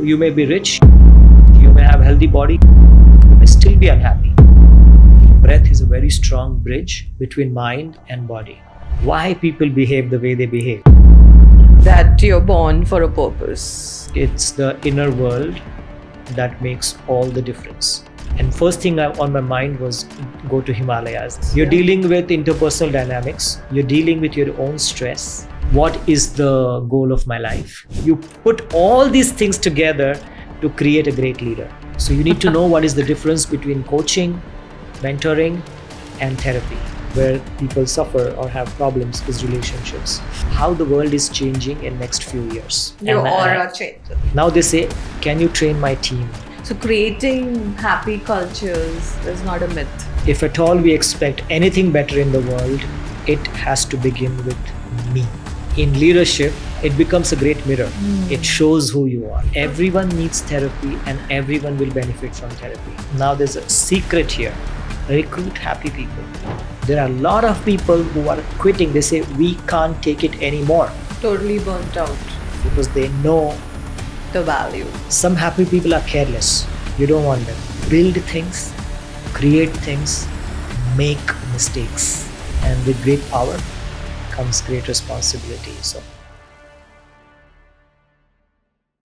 You may be rich, you may have a healthy body, you may still be unhappy. Breath is a very strong bridge between mind and body. Why people behave the way they behave? That you're born for a purpose. It's the inner world that makes all the difference. And first thing on my mind was go to Himalayas. You're dealing with interpersonal dynamics. You're dealing with your own stress. What is the goal of my life? You put all these things together to create a great leader. So you need to know what is the difference between coaching, mentoring, and therapy. Where people suffer or have problems is relationships. How the world is changing in next few years. Your aura changes. Now they say, can you train my team? So creating happy cultures is not a myth. If at all we expect anything better in the world, it has to begin with me. In leadership, it becomes a great mirror. It shows who you are. Everyone needs therapy and everyone will benefit from therapy. Now there's a secret here. Recruit happy people. There are a lot of people who are quitting. They say, we can't take it anymore. Totally burnt out. Because they know The value. some happy people are careless. You don't want them. Build things, create things, make mistakes. And with great power comes great responsibility. So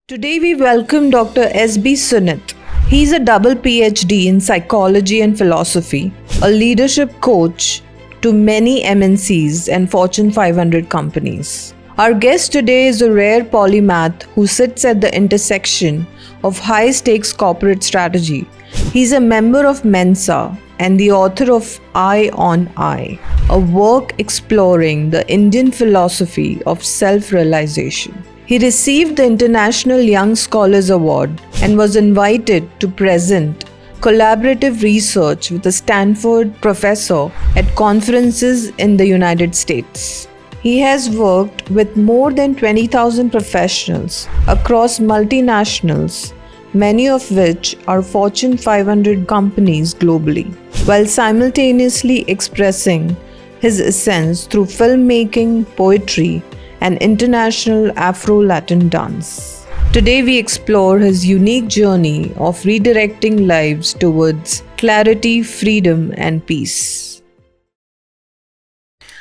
Today we welcome Dr. SB Sunit. He's a double PhD in psychology and philosophy, a leadership coach to many MNCs and Fortune 500 companies. Our guest today is a rare polymath who sits at the intersection of high-stakes corporate strategy. He's a member of Mensa and the author of Eye on Eye, a work exploring the Indian philosophy of self-realization. He received the International Young Scholars Award and was invited to present collaborative research with a Stanford professor at conferences in the United States. He has worked with more than 20,000 professionals across multinationals, many of which are Fortune 500 companies globally, while simultaneously expressing his essence through filmmaking, poetry, and international Afro-Latin dance. Today we explore his unique journey of redirecting lives towards clarity, freedom, and peace.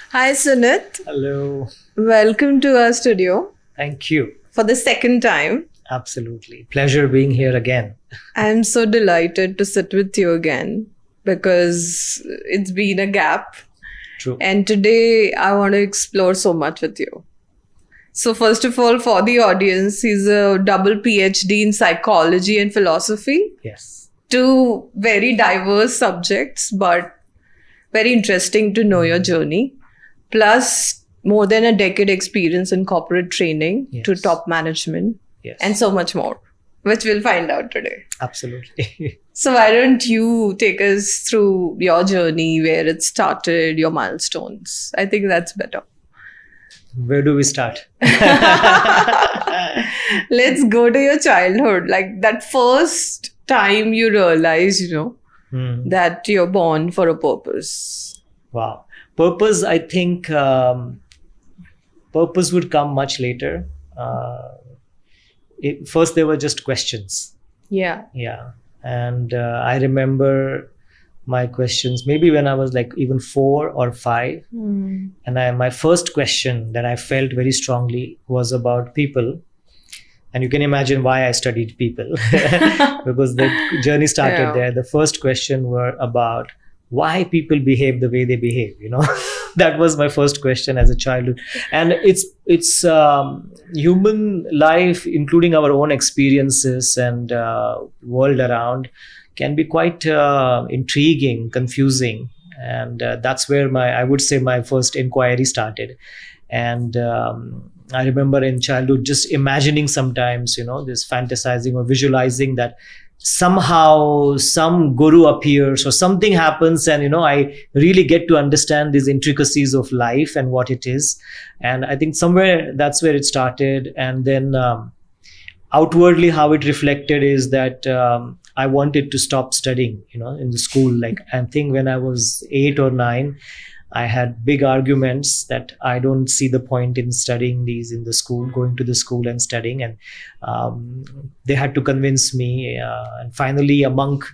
Hi Sunit. hello. Welcome to our studio Thank you. for the second time. Absolutely. Pleasure being here again. I'm so delighted to sit with you again because it's been a gap. True. And today I want to explore so much with you. So first of all, for the audience, he's a double PhD in psychology and philosophy. Yes. Two very diverse subjects, but very interesting to know your journey. Plus more than a decade experience in corporate training to Yes. top management Yes. and so much more, which we'll find out today. Absolutely. So why don't you take us through your journey, where it started, your milestones? I think that's better. Where do we start? Let's go to your childhood, like that first time you realize, that you're born for a purpose. Wow. Purpose, I think purpose would come much later. First, there were just questions. Yeah. Yeah. And I remember my questions maybe when I was like even 4 or 5. And my first question that I felt very strongly was about people. And you can imagine why I studied people because the journey started there. The first question were about why people behave the way they behave, That was my first question as a childhood. And it's human life, including our own experiences and world around, can be quite intriguing, confusing. And that's where I would say my first inquiry started. And I remember in childhood just imagining sometimes, this fantasizing or visualizing that somehow some guru appears or something happens and, I really get to understand these intricacies of life and what it is. And I think somewhere that's where it started. And then outwardly how it reflected is that I wanted to stop studying, in the school. Like I think when I was 8 or 9, I had big arguments that I don't see the point in studying these in the school, going to the school and studying. And they had to convince me. And finally, a monk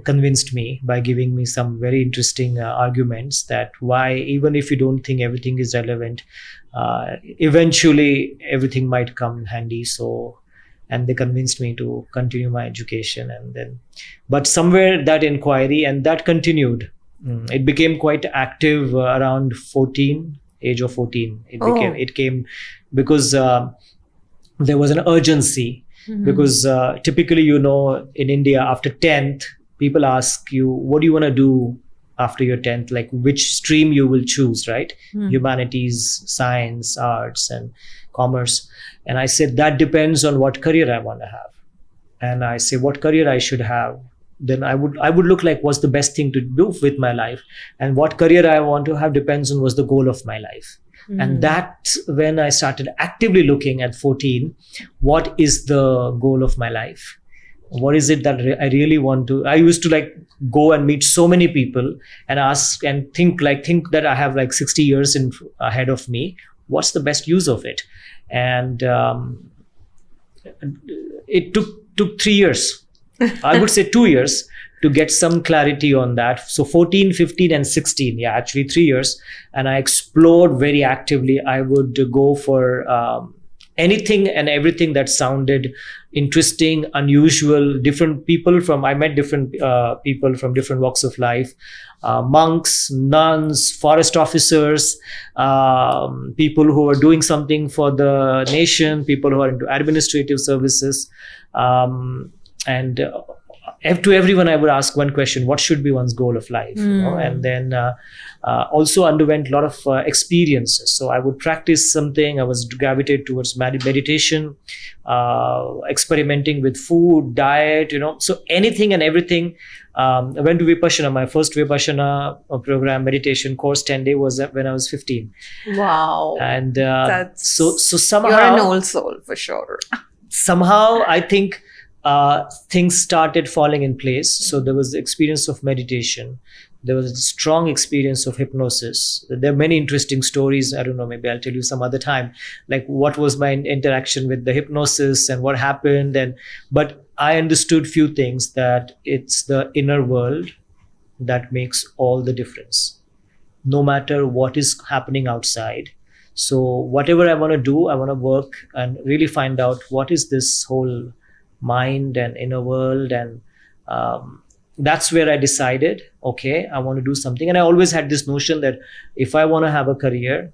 convinced me by giving me some very interesting arguments that why, even if you don't think everything is relevant, eventually everything might come handy. So, and they convinced me to continue my education. And then, but somewhere that inquiry, and that continued. It became quite active around 14, age of 14. It came because there was an urgency. Because typically, in India, after 10th, people ask you, what do you want to do after your 10th? Like which stream you will choose, right? Humanities, science, arts, and commerce. And I said, that depends on what career I want to have. And I say, what career I should have? Then I would look like what's the best thing to do with my life. And what career I want to have depends on what's the goal of my life. And that's when I started actively looking at 14, what is the goal of my life? What is it that I really want to? I used to go and meet so many people and ask and think that I have 60 years ahead of me. What's the best use of it? And it took 3 years. I would say 2 years to get some clarity on that. So 14, 15 and 16, actually 3 years. And I explored very actively. I would go for anything and everything that sounded interesting, unusual, different people I met different people from different walks of life, monks, nuns, forest officers, people who are doing something for the nation, people who are into administrative services, and to everyone I would ask one question: what should be one's goal of life? And then also underwent a lot of experiences. So I would practice something. I was gravitated towards meditation, experimenting with food, diet, so anything and everything. I went to Vipassana. My first Vipassana program meditation course 10-day was when I was 15. Wow. And That's, so somehow you're an old soul for sure. Somehow I think things started falling in place. So there was the experience of meditation. There was a strong experience of hypnosis. There are many interesting stories. I don't know, maybe I'll tell you some other time, like what was my interaction with the hypnosis and what happened. But I understood few things, that it's the inner world that makes all the difference, no matter what is happening outside. So whatever I want to do, I want to work and really find out what is this whole mind and inner world. And that's where I decided, okay, I want to do something. And I always had this notion that if I want to have a career,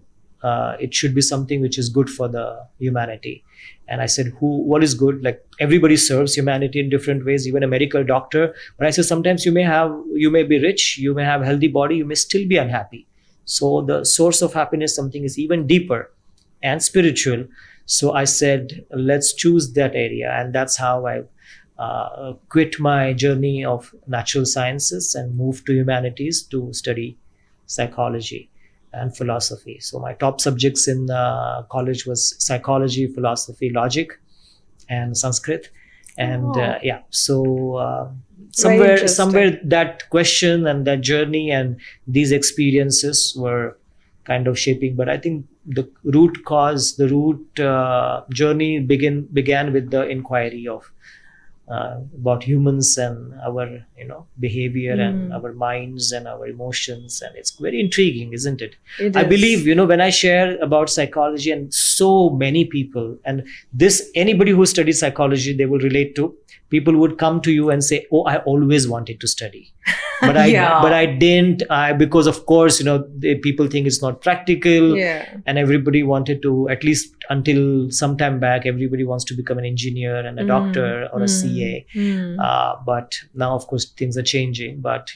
it should be something which is good for the humanity. And I said, what is good? Like everybody serves humanity in different ways, even a medical doctor. But I said, sometimes you may be rich, you may have a healthy body, you may still be unhappy. So the source of happiness, something is even deeper and spiritual. So I said, let's choose that area. And that's how I quit my journey of natural sciences and moved to humanities to study psychology and philosophy. So my top subjects in college was psychology, philosophy, logic, and Sanskrit. And somewhere that question and that journey and these experiences were kind of shaping. But I think the root journey began with the inquiry of about humans and our behavior and our minds and our emotions. And it's very intriguing, isn't it? I believe when I share about psychology, and so many people, and this anybody who studies psychology, they will relate to. People would come to you and say, oh, I always wanted to study, but I didn't, because of course people think it's not practical. And everybody wanted to, at least until some time back, everybody wants to become an engineer and a doctor or a CA. But now of course things are changing. But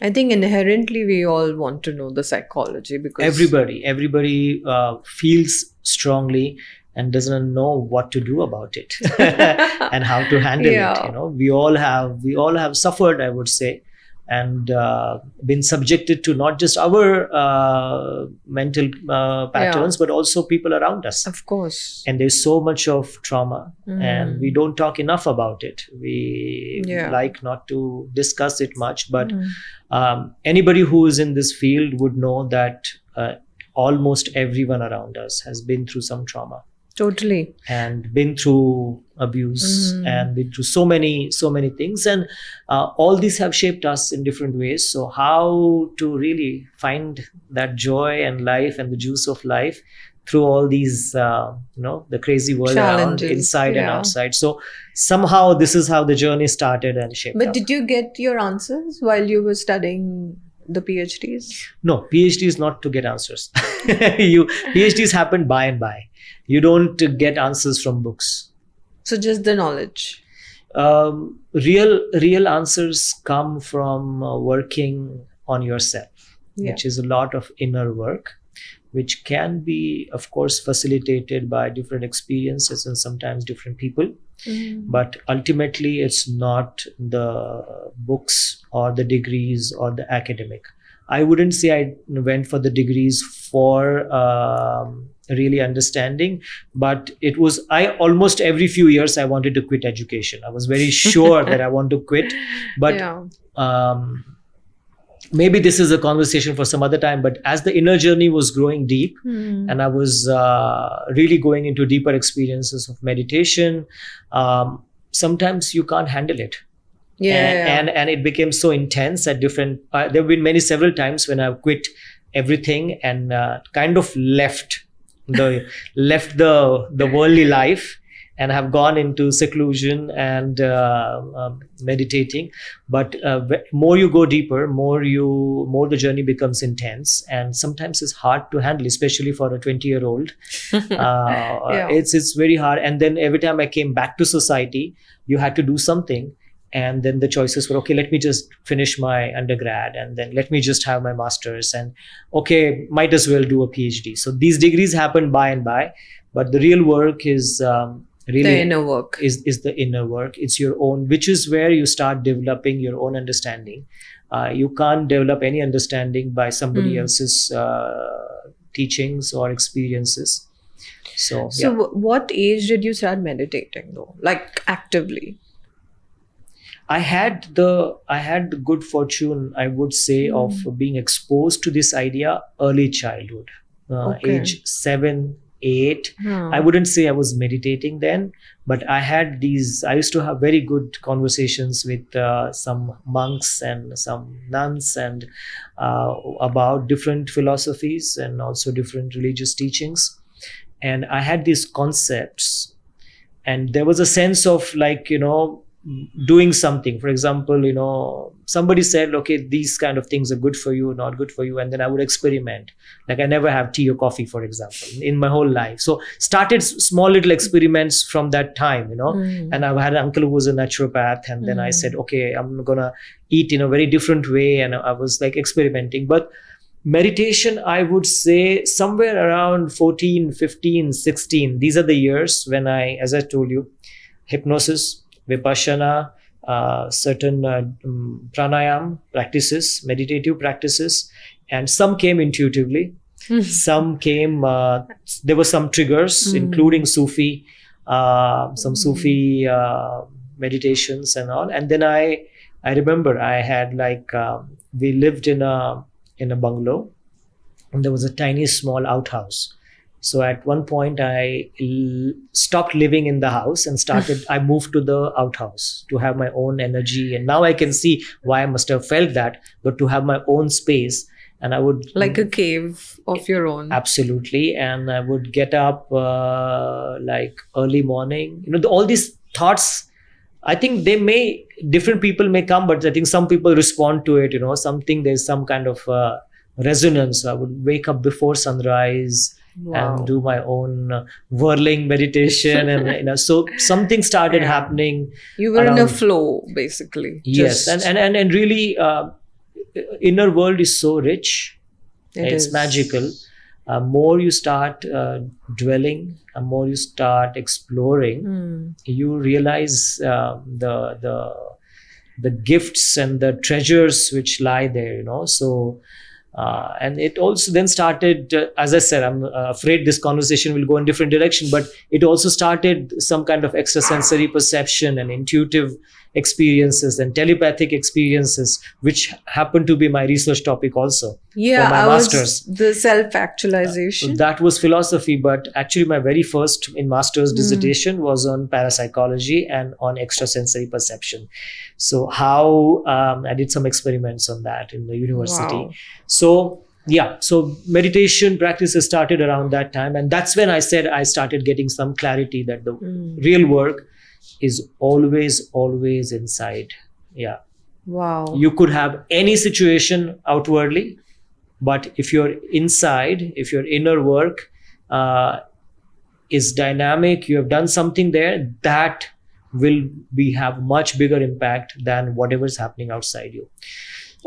I think inherently we all want to know the psychology, because everybody feels strongly and doesn't know what to do about it and how to handle it. We all have suffered, I would say, and been subjected to not just our mental patterns, but also people around us. Of course. And there's so much of trauma, and we don't talk enough about it. We like not to discuss it much, but anybody who is in this field would know that almost everyone around us has been through some trauma. Totally. And been through abuse and been through so many things, and all these have shaped us in different ways. So how to really find that joy and life and the juice of life through all these the crazy world around, inside and outside. So somehow this is how the journey started and shaped But up. did you get your answers while you were studying the PhDs? No, PhD is not to get answers. PhDs happen by and by. You don't get answers from books. So just the knowledge. Real answers come from working on yourself, which is a lot of inner work, which can be, of course, facilitated by different experiences and sometimes different people. But ultimately, it's not the books or the degrees or the academic. I wouldn't say I went for the degrees for really understanding, but it was, almost every few years I wanted to quit education. I was very sure that I want to quit, but maybe this is a conversation for some other time. But as the inner journey was growing deep and I was really going into deeper experiences of meditation, sometimes you can't handle it. And it became so intense at different there have been several times when I've quit everything and kind of left the worldly life and have gone into seclusion and meditating. But more you go deeper, more the journey becomes intense, and sometimes it's hard to handle, especially for a 20-year-old. It's very hard. And then every time I came back to society, you had to do something. And then the choices were, okay, let me just finish my undergrad, and then let me just have my master's, and okay, might as well do a PhD. So these degrees happen by and by, but the real work is really the inner work. Is the inner work. It's your own, which is where you start developing your own understanding. You can't develop any understanding by somebody else's teachings or experiences. So what age did you start meditating though, like actively? I had the good fortune, I would say, of being exposed to this idea early childhood, age 7, 8. I wouldn't say I was meditating then, but I used to have very good conversations with some monks and some nuns and about different philosophies and also different religious teachings. And I had these concepts, and there was a sense of doing something. For example, somebody said, okay, these kind of things are good for you, not good for you, and then I would experiment. Like I never have tea or coffee, for example, in my whole life. So started small little experiments from that time, and I've had an uncle who was a naturopath, and then I said, okay, I'm gonna eat in a very different way, and I was like experimenting. But meditation, I would say somewhere around 14, 15, 16, these are the years when as I told you, hypnosis, Vipassana, certain pranayam practices, meditative practices, and some came intuitively. Some came, there were some triggers, including Sufi, some Sufi meditations and all. And then I remember I had we lived in a bungalow, and there was a tiny small outhouse. So at one point I stopped living in the house and I moved to the outhouse to have my own energy. And now I can see why I must have felt that, but to have my own space. And I would... Like a cave of your own. Absolutely. And I would get up early morning. All these thoughts, I think different people may come, but I think some people respond to it, there's some kind of resonance. I would wake up before sunrise. Wow. And do my own whirling meditation, and so something started happening. You were in a flow, basically. Yes, and really, inner world is so rich. It's magical. More you start dwelling, more you start exploring, you realize the the gifts and the treasures which lie there, so and it also then started, as I said, I'm afraid this conversation will go in different direction, but it also started some kind of extrasensory perception and intuitive experiences and telepathic experiences, which happened to be my research topic also for my master's. The self-actualization. That was philosophy, but actually my very first in master's dissertation was on parapsychology and on extrasensory perception. So how I did some experiments on that in the university. Wow. So meditation practices started around that time, and that's when I said I started getting some clarity that the real work is always inside. Yeah. Wow. You could have any situation outwardly, but if you're inside, if your inner work is dynamic, you have done something there, that will have much bigger impact than whatever is happening outside you.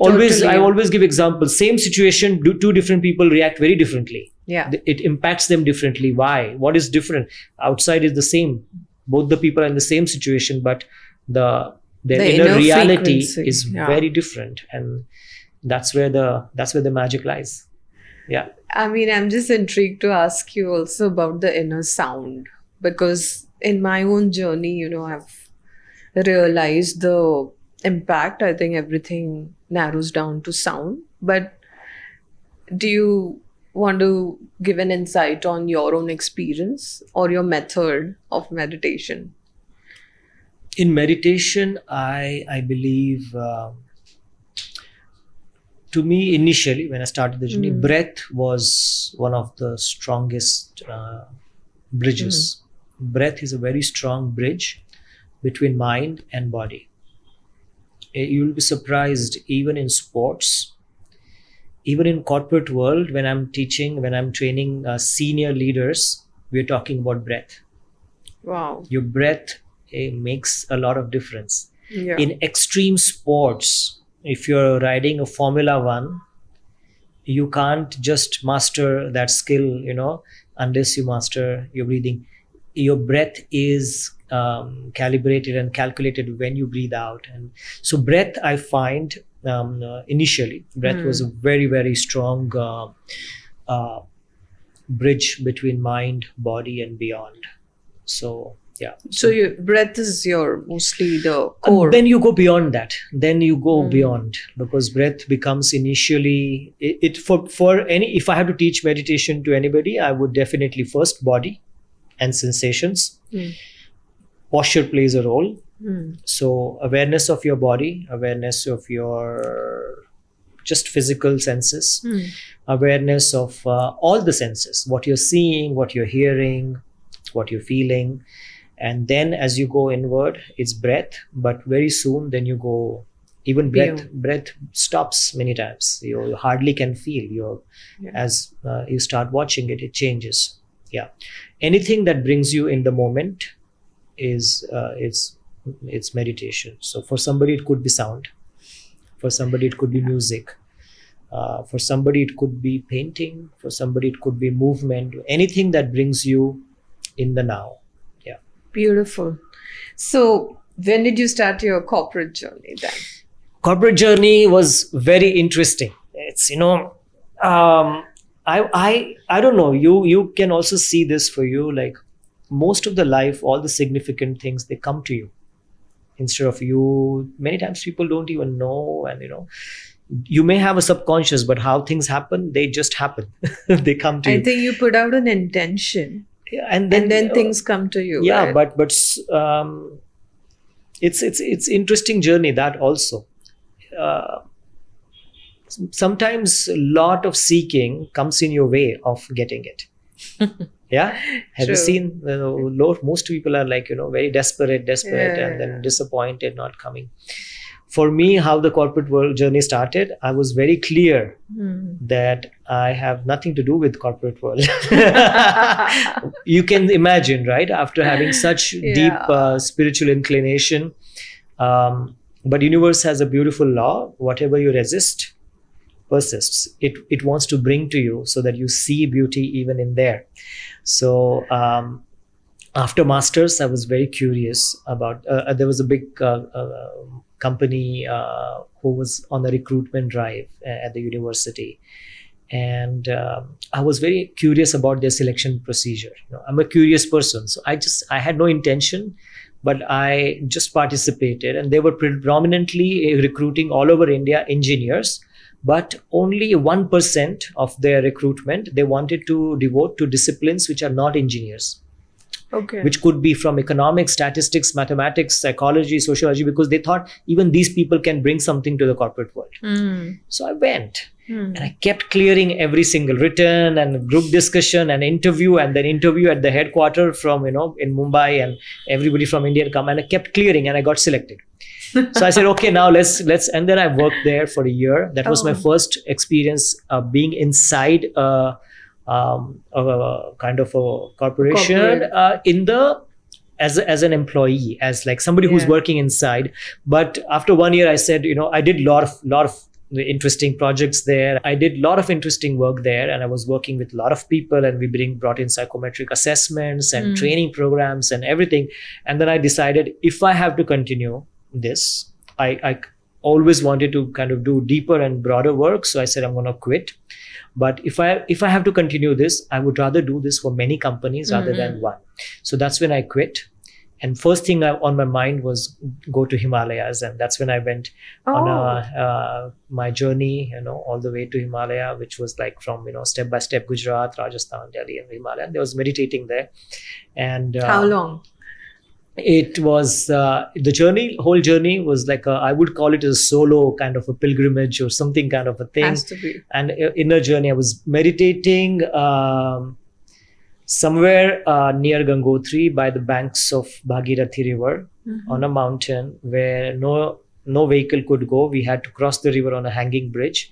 I always give examples. Same situation, two different people react very differently. Yeah. It impacts them differently. Why? What is different? Outside is the same. Both the people are in the same situation, but their inner reality is very different, and that's where the magic lies. Yeah. I mean, I'm just intrigued to ask you also about the inner sound, because in my own journey, I've realized the impact. I think everything narrows down to sound. But do you want to give an insight on your own experience or your method of meditation? In meditation, I believe, to me initially when I started the journey, breath was one of the strongest bridges. Breath is a very strong bridge between mind and body. You'll be surprised, even in sports, even in corporate world, when I'm training senior leaders, we're talking about breath. Wow. Your breath makes a lot of difference. Yeah. In extreme sports, if you're riding a Formula One, you can't just master that skill, unless you master your breathing. Your breath is calibrated and calculated when you breathe out. And so breath, I find, initially, breath was a very, very strong bridge between mind, body, and beyond. So, yeah. So your breath is mostly the core. Then you go beyond that. Beyond, because breath becomes initially if I have to teach meditation to anybody, I would definitely first body and sensations. Posture plays a role. So awareness of your body, awareness of your just physical senses, awareness of all the senses, what you're seeing, what you're hearing, what you're feeling. And then as you go inward, it's breath, but very soon then you go, even breath stops many times. You hardly can feel. As you start watching it changes. Yeah. Anything that brings you in the moment is it's meditation. So for somebody it could be sound, for somebody it could be music, for somebody it could be painting, for somebody it could be movement, anything that brings you in the now. Yeah. Beautiful. So when did you start your corporate journey then? Corporate journey was very interesting. It's I don't know, you can also see this for you, like most of the life, all the significant things, they come to you instead of you. Many times people don't even know, and you may have a subconscious, but how things happen, they just happen. They come to you. I think you put out an intention, and then things come to you. Yeah, right? but it's interesting journey, that also. Sometimes a lot of seeking comes in your way of getting it. Yeah. Have you seen most people are like, very desperate, and then disappointed, not coming. For me, how the corporate world journey started, I was very clear that I have nothing to do with corporate world. You can imagine, right? After having such deep spiritual inclination, but universe has a beautiful law: whatever you resist persists. It wants to bring to you, so that you see beauty even in there. So after masters, I was very curious about there was a big company who was on a recruitment drive at the university. And I was very curious about their selection procedure. I'm a curious person, so I had no intention, but I just participated. And they were predominantly recruiting all over India engineers, but only 1% of their recruitment they wanted to devote to disciplines which are not engineers. Okay. Which could be from economics, statistics, mathematics, psychology, sociology, because they thought even these people can bring something to the corporate world. So I went. And I kept clearing every single written and group discussion and interview, and then interview at the headquarters from, in Mumbai, and everybody from India come, and I kept clearing and I got selected. So I said, okay, now let's, and then I worked there for a year. That was my first experience being inside a kind of a corporation as an employee, as like somebody who's working inside. But after 1 year, I said, I did lot of interesting projects there. I did a lot of interesting work there, and I was working with a lot of people, and we brought in psychometric assessments and training programs and everything. And then I decided, if I have to continue this, I always wanted to kind of do deeper and broader work. So I said, I'm going to quit. But if I have to continue this, I would rather do this for many companies rather than one. So that's when I quit. And first thing on my mind was go to Himalayas, and that's when I went on my journey, all the way to Himalaya, which was like from step by step Gujarat, Rajasthan, Delhi, and Himalaya. And I was meditating there. And how long? It was the whole journey was like I would call it a solo kind of a pilgrimage or something kind of a thing. Has to be. And inner journey, I was meditating somewhere near Gangotri by the banks of Bhagirathi River on a mountain where no vehicle could go. We had to cross the river on a hanging bridge,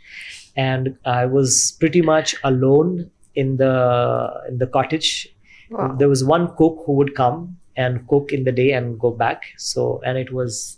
and I was pretty much alone in the cottage. Wow. There was one cook who would come and cook in the day and go back. And it was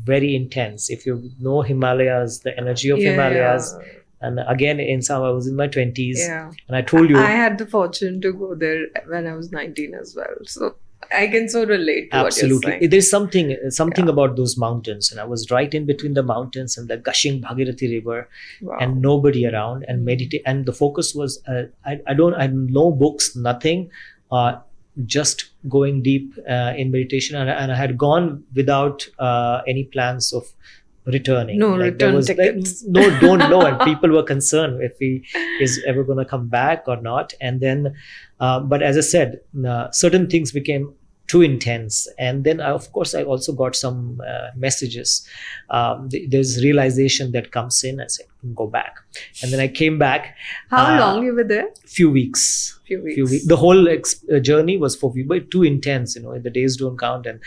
very intense. If you know Himalayas, the energy of Himalayas. Yeah. And again, I was in my 20s. Yeah. And I told you. I had the fortune to go there when I was 19 as well. So I can so relate to absolutely. what you're saying. There's something about those mountains. And I was right in between the mountains and the gushing Bhagirathi River. Wow. And nobody around, and meditate. And the focus was, I had no books, nothing. Just going deep in meditation. And I had gone without any plans of returning. No return tickets. Don't know. And people were concerned if he is ever going to come back or not. And then, but as I said, certain things became too intense. And then, of course, I also got some messages. There's realization that comes in. I said, go back. And then I came back. How long you were there? Few weeks. Few weeks. The whole journey was for weeks, but too intense. The days don't count. And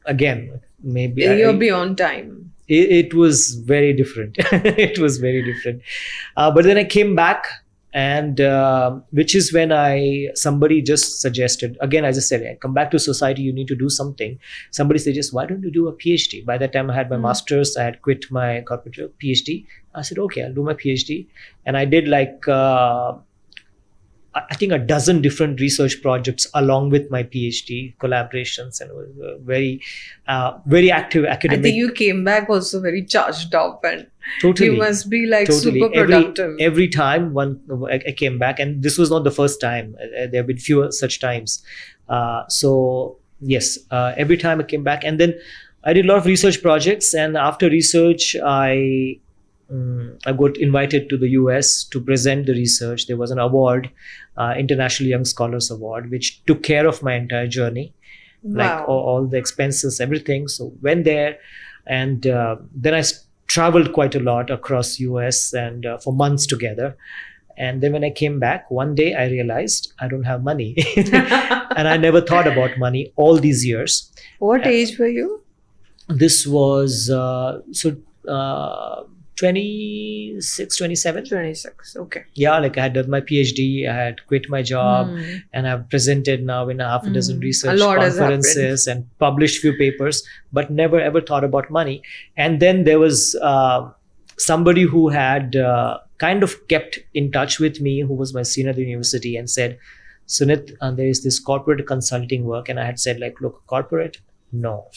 again, maybe you're beyond time. It was very different. It was very different. But then I came back, and which is when somebody just suggested, again, as I said, come back to society, you need to do something. Somebody suggested, why don't you do a PhD? By that time I had my master's, I had quit my corporate PhD. I said, okay, I'll do my PhD. And I did like I think a dozen different research projects along with my PhD collaborations, and was very active academic. I think you came back also very charged up, and totally, you must be like super productive. Every time I came back, and this was not the first time. There have been fewer such times. So yes, every time I came back, and then I did a lot of research projects, and after research, I got invited to the US to present the research. There was an award, International Young Scholars Award, which took care of my entire journey, like all the expenses, everything. So went there, and then I traveled quite a lot across US and for months together. And then when I came back, one day I realized I don't have money. And I never thought about money all these years. What age were you? This was 26, 27. 26, okay. Yeah, like I had done my PhD, I had quit my job, and I've presented now in half a dozen research conferences and published few papers, but never ever thought about money. And then there was somebody who had kind of kept in touch with me, who was my senior at the university, and said, Sunit, there is this corporate consulting work. And I had said, like, look, corporate, no.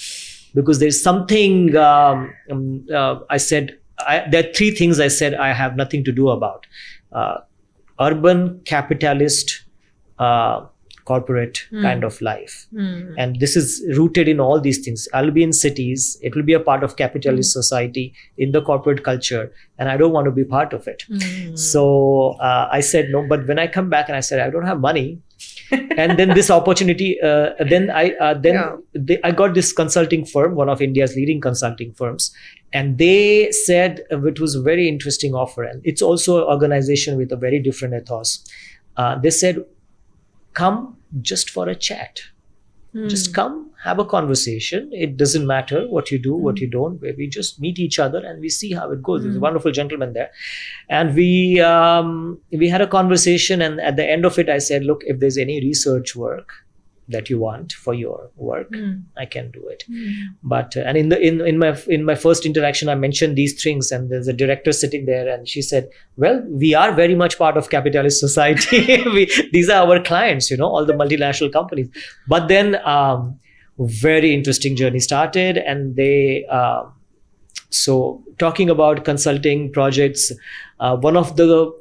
because there's something I said. There are three things I said I have nothing to do about: urban, capitalist, corporate kind of life. And this is rooted in all these things. I'll be in cities, it will be a part of capitalist society, in the corporate culture, and I don't want to be part of it. So I said no, but when I come back and I said I don't have money, and then this opportunity, I got this consulting firm, one of India's leading consulting firms, and they said, it was a very interesting offer, and it's also an organization with a very different ethos. They said, come just for a chat. Just come, have a conversation. It doesn't matter what you do, what you don't. We just meet each other and we see how it goes. There's a wonderful gentleman there. And we had a conversation, and at the end of it, I said, look, if there's any research work that you want for your work, I can do it. But and in my first interaction, I mentioned these things, and there's a director sitting there, and she said, well, we are very much part of capitalist society. These are our clients, all the multinational companies. But then very interesting journey started, and they so talking about consulting projects, one of the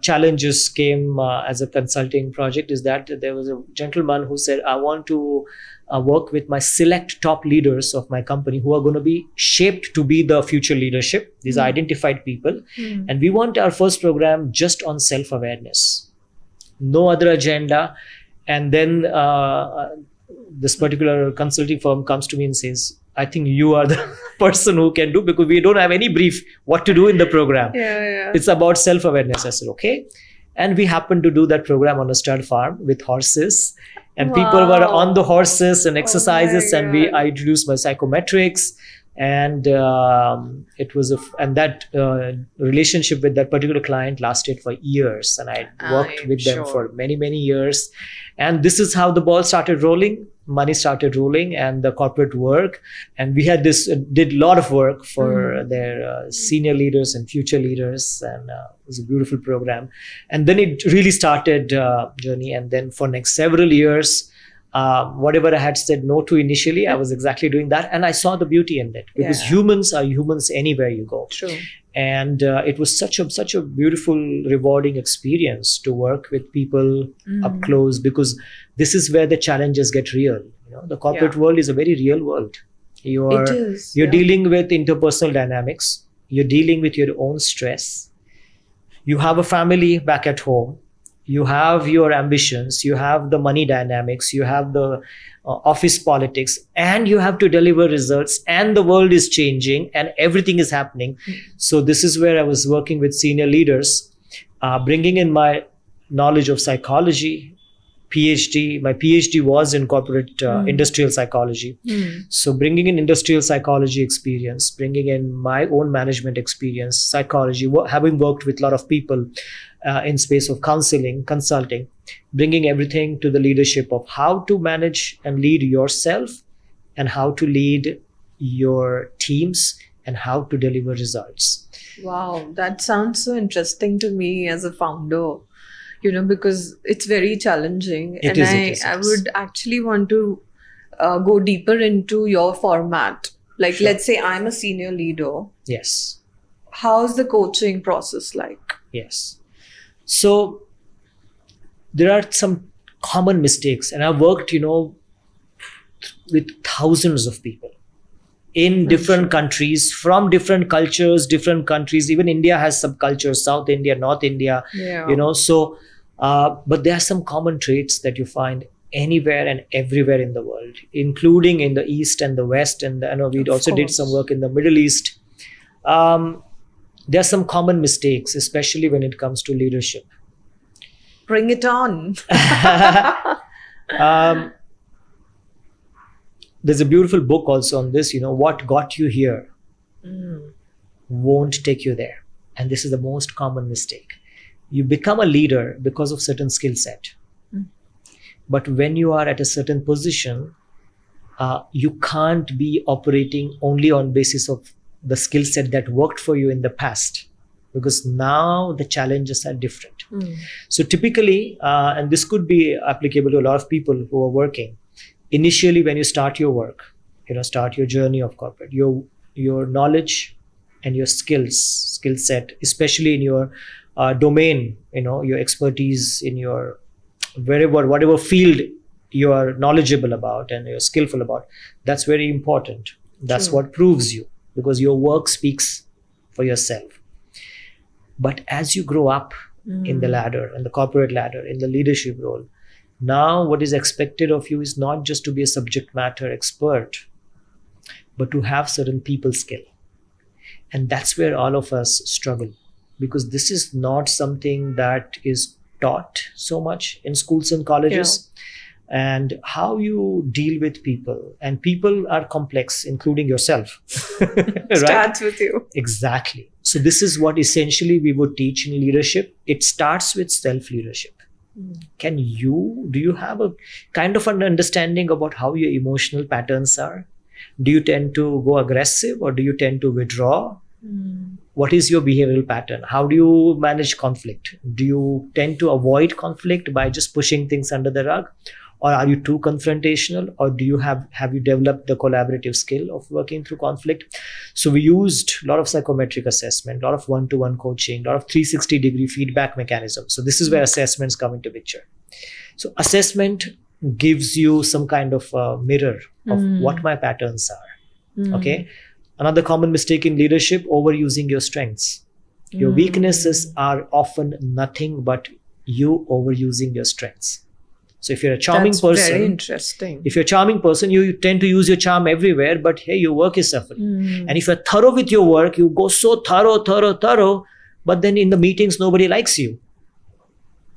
challenges came as a consulting project is that there was a gentleman who said, I want to work with my select top leaders of my company who are going to be shaped to be the future leadership. These are identified people. And we want our first program just on self-awareness, no other agenda. And then this particular consulting firm comes to me and says, I think you are the person who can do, because we don't have any brief what to do in the program. It's about self-awareness. I said, okay. And we happened to do that program on a stud farm with horses. And people were on the horses and exercises. And I introduced my psychometrics. And it was that relationship with that particular client lasted for years. And I worked with them for many, many years. And this is how the ball started rolling. Money started rolling, and the corporate work. And we had did a lot of work for their senior leaders and future leaders. And it was a beautiful program. And then it really started journey. And then for next several years, whatever I had said no to initially, I was exactly doing that. And I saw the beauty in it, because humans are humans anywhere you go. True. And it was such a beautiful, rewarding experience to work with people up close, because this is where the challenges get real. The corporate world is a very real world. You're dealing with interpersonal dynamics. You're dealing with your own stress. You have a family back at home. You have your ambitions, you have the money dynamics, you have the office politics, and you have to deliver results, and the world is changing and everything is happening. So this is where I was working with senior leaders, bringing in my knowledge of psychology, PhD. My PhD was in corporate industrial psychology. So bringing in industrial psychology experience, bringing in my own management experience, psychology, having worked with a lot of people in space of counseling, consulting, bringing everything to the leadership of how to manage and lead yourself, and how to lead your teams, and how to deliver results. Wow, that sounds so interesting to me as a founder. Because it's very challenging. I would actually want to go deeper into your format. Like, let's say I'm a senior leader. Yes. How's the coaching process like? Yes. So there are some common mistakes, and I've worked, with thousands of people in different countries, from different cultures, different countries. Even India has subcultures, South India, North India, so, but there are some common traits that you find anywhere and everywhere in the world, including in the East and the West. And I know we also did some work in the Middle East. There are some common mistakes, especially when it comes to leadership. Bring it on. There's a beautiful book also on this, what got you here won't take you there. And this is the most common mistake. You become a leader because of certain skill set. But when you are at a certain position, you can't be operating only on basis of the skill set that worked for you in the past, because now the challenges are different. So typically, and this could be applicable to a lot of people who are working, initially when you start your work, start your journey of corporate, your knowledge and your skill set, especially in your domain, your expertise in your whatever field you are knowledgeable about and you're skillful about, that's very important. That's what proves you, because your work speaks for yourself. But as you grow up in the ladder, in the corporate ladder, in the leadership role, now what is expected of you is not just to be a subject matter expert, but to have certain people skill. And that's where all of us struggle, because this is not something that is taught so much in schools and colleges. And how you deal with people, and people are complex, including yourself. Right? Starts with you. Exactly. So this is what essentially we would teach in leadership. It starts with self-leadership. Do you have a kind of an understanding about how your emotional patterns are? Do you tend to go aggressive or do you tend to withdraw? What is your behavioral pattern? How do you manage conflict? Do you tend to avoid conflict by just pushing things under the rug? Or are you too confrontational? Or do you have you developed the collaborative skill of working through conflict? So we used a lot of psychometric assessment, a lot of one-to-one coaching, a lot of 360-degree feedback mechanisms. So this is where assessments come into picture. So assessment gives you some kind of a mirror of what my patterns are. Okay. Another common mistake in leadership, overusing your strengths. Your weaknesses are often nothing but you overusing your strengths. So if you're a charming person, very interesting. If you're a charming person, you tend to use your charm everywhere, but hey, your work is suffering. And if you're thorough with your work, you go so thorough, but then in the meetings, nobody likes you.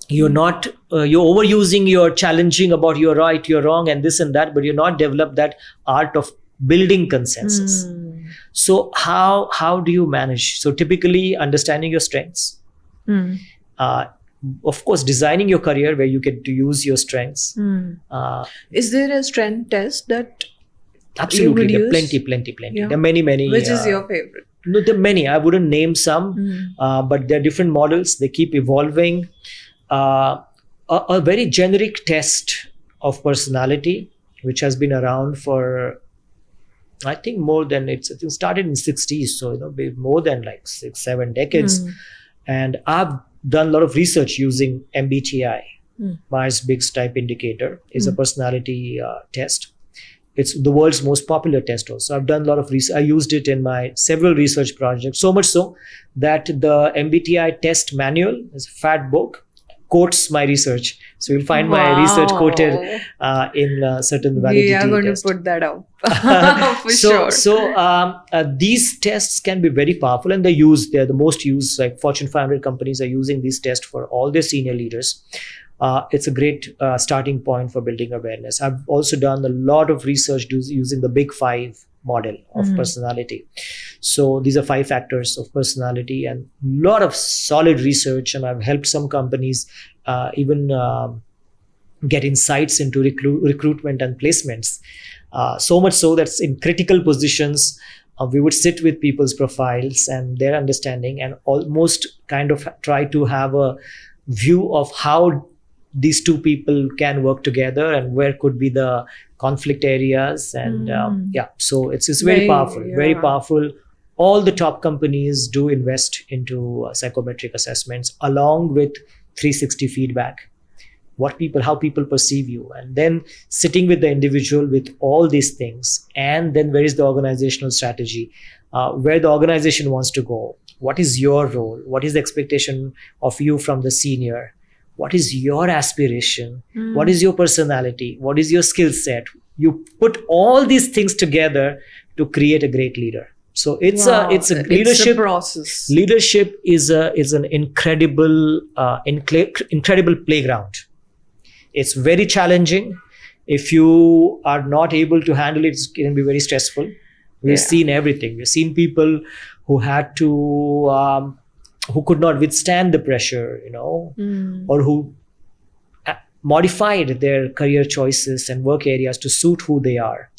You're not, you're overusing, you're challenging about you're right, you're wrong, and this and that, but you're not developed that art of building consensus. So how do you manage? So typically understanding your strengths, of course, designing your career where you get to use your strengths. Is there a strength test that absolutely you would there use? plenty. Yeah. There are many. Which is your favorite? No, there are many. I wouldn't name some, but there are different models. They keep evolving. A very generic test of personality, which has been around for, I think it started in 60s, so more than like 6-7 decades. And I've done a lot of research using MBTI, Myers-Briggs Type Indicator, is a personality test. It's the world's most popular test also. I've done a lot of research. I used it in my several research projects, so much so that the MBTI test manual is a fat book, quotes my research. So you'll find my research quoted in certain validity We are going tests. to put that up for sure. So these tests can be very powerful, and they're the most used. Like Fortune 500 companies are using these tests for all their senior leaders. It's a great starting point for building awareness. I've also done a lot of research using the Big Five model of personality. So these are 5 factors of personality, and a lot of solid research. And I've helped some companies even get insights into recruitment and placements. So much so that in critical positions, we would sit with people's profiles and their understanding and almost kind of try to have a view of how these two people can work together and where could be the conflict areas. And so it's very powerful, very powerful. All the top companies do invest into psychometric assessments along with 360 feedback, how people perceive you, and then sitting with the individual with all these things. And then where is the organizational strategy, where the organization wants to go, what is your role, what is the expectation of you from the senior, what is your aspiration, what is your personality, what is your skill set. You put all these things together to create a great leader. So it's a leadership. It's a process. Leadership is an incredible playground. It's very challenging. If you are not able to handle it, it can be very stressful. We've seen everything. We've seen people who had to who could not withstand the pressure, or who modified their career choices and work areas to suit who they are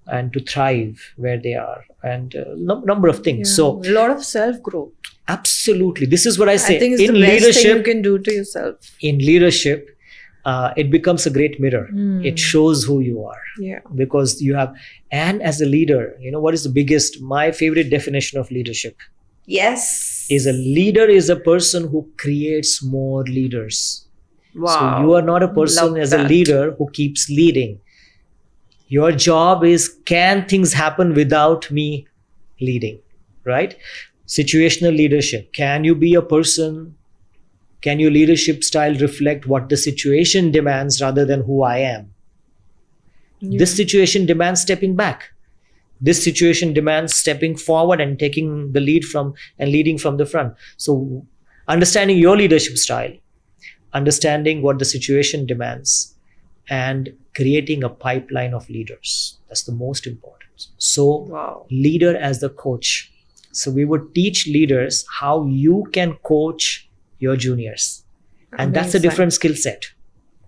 and to thrive where they are, and number of things. So a lot of self-growth. Absolutely. This is what I say. I think it's in the best leadership, thing you can do to yourself. In leadership, it becomes a great mirror. It shows who you are. Yeah. Because you have, and as a leader, what is the biggest, my favorite definition of leadership Yes. is a leader is a person who creates more leaders. Wow. So you are not a person Love as a that. leader who keeps leading. Your job is, can things happen without me leading, right? Situational leadership. Can you be a person? Can your leadership style reflect what the situation demands rather than who I am? Yeah. This situation demands stepping back. This situation demands stepping forward and taking the lead from and leading from the front. So understanding your leadership style, understanding what the situation demands, and creating a pipeline of leaders. That's the most important. So Wow. leader as the coach. So we would teach leaders how you can coach your juniors. And that's a Amazing. different skill set.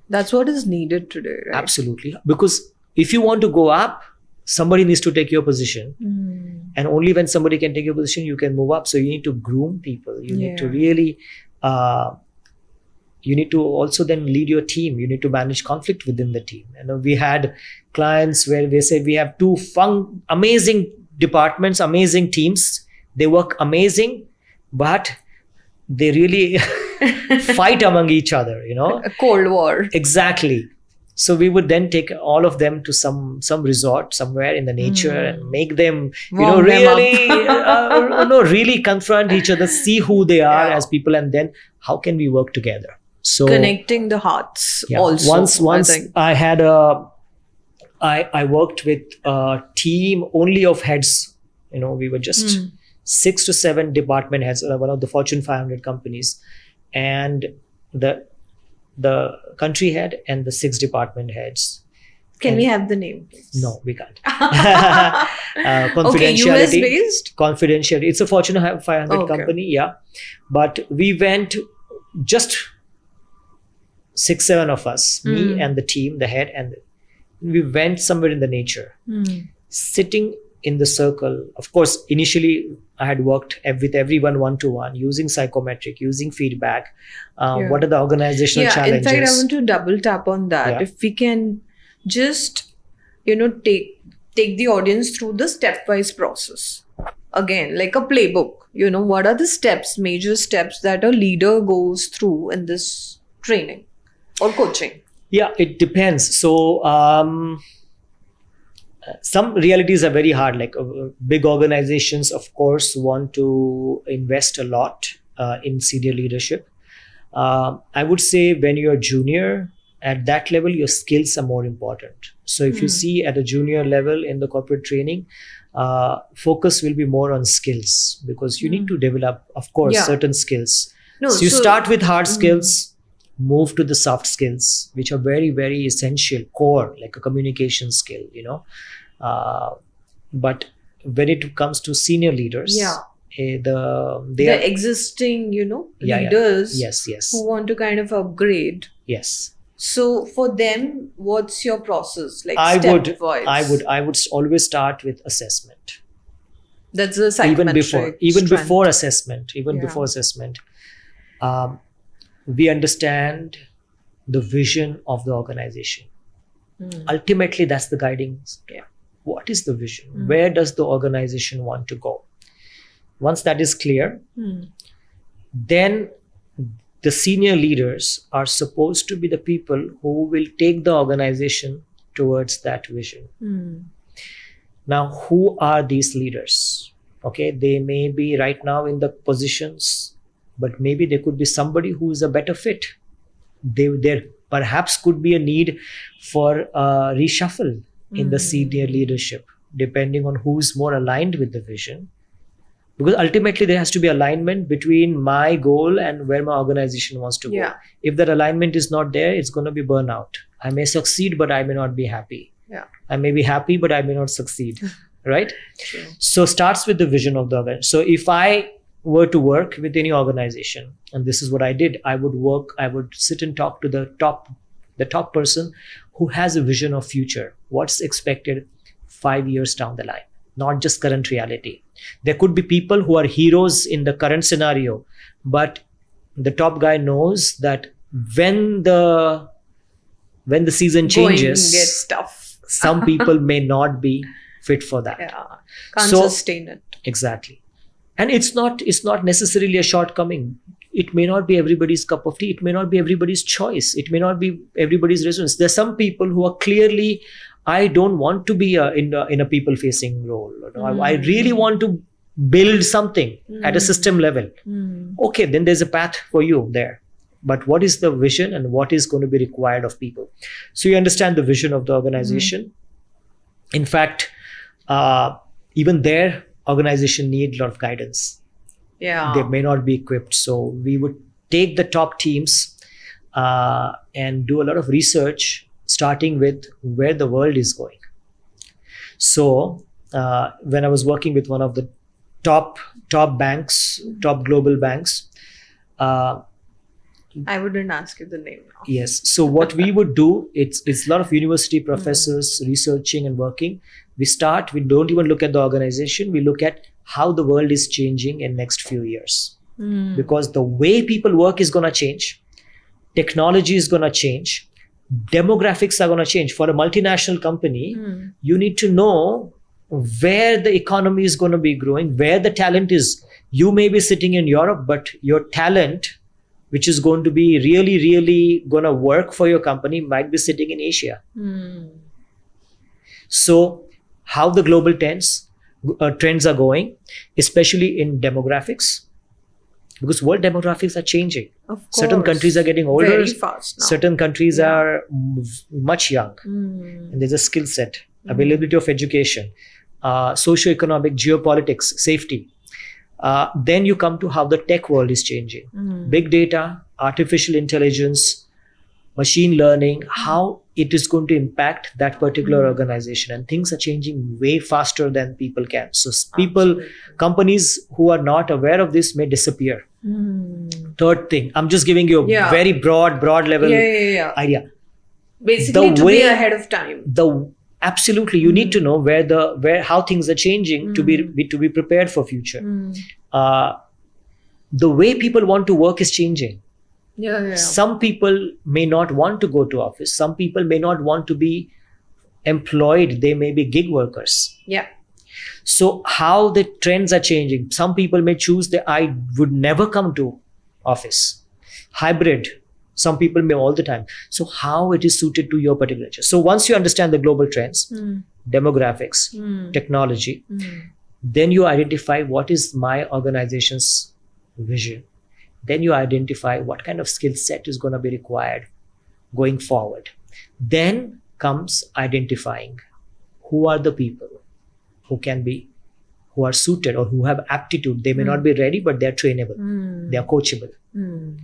That's what is needed today, right? Absolutely. Because if you want to go up, somebody needs to take your position. And only when somebody can take your position, you can move up. So you need to groom people. You need to Yeah. really, you need to also then lead your team. You need to manage conflict within the team. And we had clients where they said, we have two amazing departments, amazing teams. They work amazing, but they really fight among each other, A Cold War. Exactly. So we would then take all of them to some resort somewhere in the nature and make them, Warm them really, really confront each other, see who they are Yeah. as people, and then how can we work together? So Connecting the hearts also. Once I think. I had I worked with a team only of heads. We were just 6 to 7 department heads, one of the Fortune 500 companies, and the country head and the 6 department heads. Can we have the name, please? No, we can't. Okay, US Confidentiality. based? Confidentiality. It's a Fortune 500 Okay. company, yeah. But we went just 6, 7 of us, me and the team, the head, and we went somewhere in the nature, sitting in the circle. Of course, initially I had worked with everyone one-to-one, using psychometric, using feedback. Yeah. What are the organizational In challenges? fact, I want to double tap on that. Yeah. If we can just, take the audience through the stepwise process. Again, like a playbook. What are the steps, major steps that a leader goes through in this training or coaching? Yeah, it depends. So some realities are very hard. Like big organizations, of course, want to invest a lot in senior leadership. I would say when you're junior, at that level, your skills are more important. So if you see at a junior level in the corporate training, focus will be more on skills, because you need to develop, of course, Yeah. certain skills. No, So you start with hard skills, move to the soft skills, which are very, very essential, core, like a communication skill, but when it comes to senior leaders, Yeah. they The are, existing, Yeah, yeah. leaders yes, who want to kind of upgrade. yes. So for them, what's your process? Like I stepwise? would always start with assessment. That's the psychometric even strength. before assessment, we understand the vision of the organization. Ultimately, that's the guiding. What is the vision? Where does the organization want to go? Once that is clear, then the senior leaders are supposed to be the people who will take the organization towards that vision. Now, who are these leaders? Okay, they may be right now in the positions, but maybe there could be somebody who is a better fit. There perhaps could be a need for a reshuffle in the senior leadership, depending on who's more aligned with the vision. Because ultimately there has to be alignment between my goal and where my organization wants to go. Yeah. If that alignment is not there, it's going to be burnout. I may succeed, but I may not be happy. Yeah. I may be happy, but I may not succeed. Right? True. So starts with the vision of the organization. So if I were to work with any organization, and this is what I did, I would sit and talk to the top person who has a vision of future. What's expected 5 years down the line, not just current reality. There could be people who are heroes in the current scenario, but the top guy knows that when the when the season Going changes, gets tough. some people may not be fit for that. Yeah, can't So- sustain it. Exactly. And it's not necessarily a shortcoming. It may not be everybody's cup of tea. It may not be everybody's choice. It may not be everybody's resonance. There's some people who are clearly, I don't want to be in a people facing role. I really want to build something at a system level. Okay, then there's a path for you there. But what is the vision and what is going to be required of people? So you understand the vision of the organization. In fact, even their organization need a lot of guidance. Yeah. They may not be equipped. So we would take the top teams and do a lot of research, starting with where the world is going. So when I was working with one of the top banks, top global banks, I wouldn't ask you the name now. yes. So what we would do, it's a lot of university professors researching and working. We don't even look at the organization. We look at how the world is changing in next few years. Because the way people work is going to change. Technology is going to change. Demographics are going to change. For a multinational company, you need to know where the economy is going to be growing, where the talent is. You may be sitting in Europe, but your talent, which is going to be really, really going to work for your company, might be sitting in Asia. So how the global trends are going, especially in demographics, because world demographics are changing. Of course. Certain countries are getting older. Very fast now. Certain countries are much young. And there's a skill set, availability of education, socioeconomic, geopolitics, safety. Then you come to how the tech world is changing. Big data, artificial intelligence, machine learning, how it is going to impact that particular organization. And things are changing way faster than people can. So companies who are not aware of this may disappear. Third thing, I'm just giving you a very broad level idea. Basically, to be ahead of time. Absolutely, you need to know how things are changing to be prepared for future. The way people want to work is changing. Some people may not want to go to office. Some people may not want to be employed. They may be gig workers. So how the trends are changing. Some people may choose that I would never come to office. Hybrid. Some people may all the time. So how it is suited to your particular nature. So once you understand the global trends, demographics, technology, then you identify what is my organization's vision. Then you identify what kind of skill set is going to be required going forward. Then comes identifying who are the people who are suited or who have aptitude. They may not be ready, but they're trainable. They are coachable.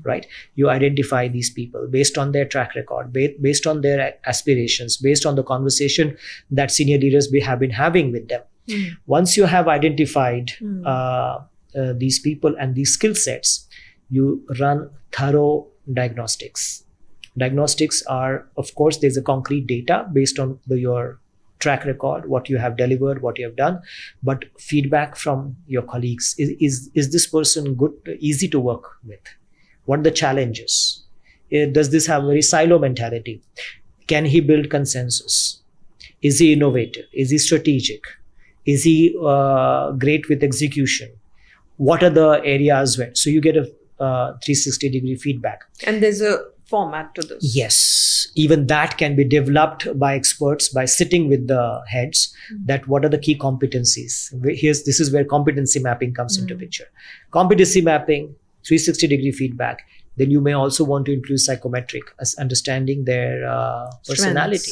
Right? You identify these people based on their track record, based on their aspirations, based on the conversation that senior leaders have been having with them. Once you have identified these people and these skill sets, you run thorough diagnostics. Diagnostics are, of course, there's a concrete data based on your track record, what you have delivered, what you have done, but feedback from your colleagues. Is this person good, easy to work with? What are the challenges? Does this have a very silo mentality? Can he build consensus? Is he innovative? Is he strategic? Is he great with execution? What are the areas where? So you get a 360-degree feedback. And there's a format to this. Yes. Even that can be developed by experts by sitting with the heads, that what are the key competencies. This is where competency mapping comes into picture. Competency mapping, 360-degree feedback. Then you may also want to include psychometric, as understanding their personality.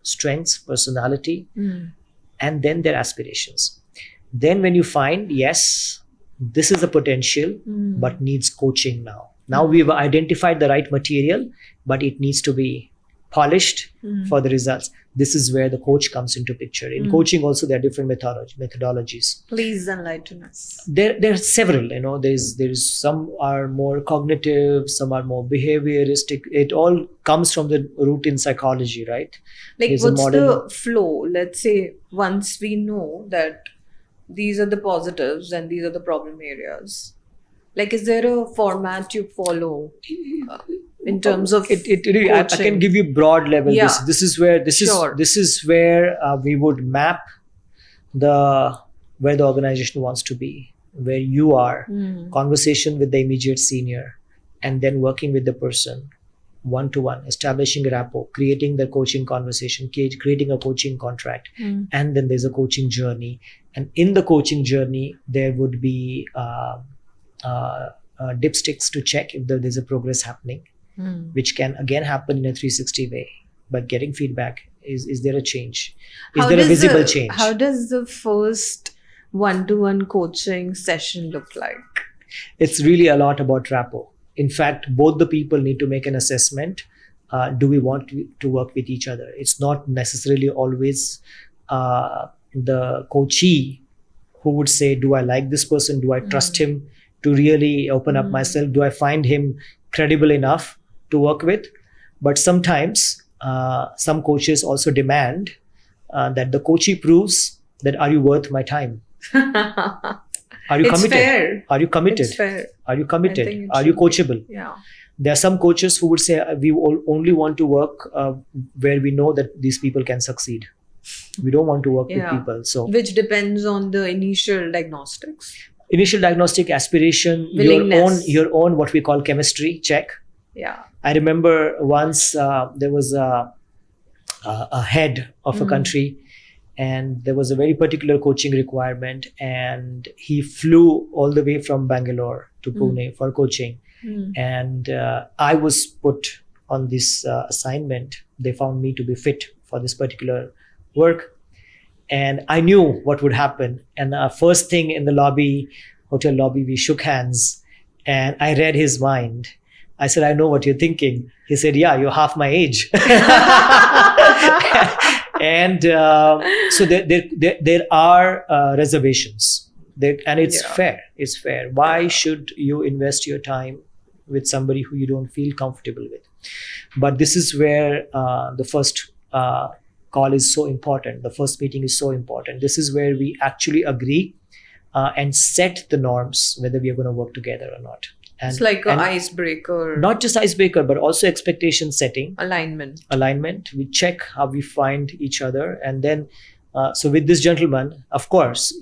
Strengths, personality, and then their aspirations. Then when you find, yes, this is a potential, but needs coaching now. Now we've identified the right material, but it needs to be polished for the results. This is where the coach comes into picture. In coaching also, there are different methodologies. Please enlighten us. There are several, there's some are more cognitive, some are more behavioristic. It all comes from the root in psychology, right? Like there's what's the flow? Let's say once we know that these are the positives and these are the problem areas. Like, is there a format you follow? in terms of I can give you broad level. Yeah. This is where we would map where the organization wants to be, where you are, conversation with the immediate senior, and then working with the person one-to-one, establishing a rapport, creating the coaching conversation, creating a coaching contract, and then there's a coaching journey. And in the coaching journey, there would be dipsticks to check if there's a progress happening, which can again happen in a 360 way. But getting feedback, is there a change? Is there a visible change? How does the first one-to-one coaching session look like? It's really a lot about rapport. In fact, both the people need to make an assessment. Do we want to work with each other? It's not necessarily always the coachee who would say, do I like this person? Do I trust him to really open up myself? Do I find him credible enough to work with? But sometimes some coaches also demand that the coachee proves that, are you worth my time? Are you committed? Fair. Are you committed? It's fair. Are you committed? Are you coachable? Yeah. There are some coaches who would say, we only want to work where we know that these people can succeed. We don't want to work with people. So, which depends on the initial diagnostics. Initial diagnostic, aspiration, your own what we call chemistry check. Yeah. I remember once there was a head of a country, and there was a very particular coaching requirement, and he flew all the way from Bangalore to Pune for coaching. And I was put on this assignment. They found me to be fit for this particular work, and I knew what would happen. And first thing in the hotel lobby, we shook hands, and I read his mind. I said, I know what you're thinking. He said, yeah, you're half my age. And so there are reservations, and it's fair. It's fair. Why should you invest your time with somebody who you don't feel comfortable with? But this is where the first call is so important. The first meeting is so important. This is where we actually agree and set the norms, whether we are going to work together or not. And, it's like an icebreaker. Not just icebreaker, but also expectation setting. Alignment. We check how we find each other. And then, so with this gentleman, of course,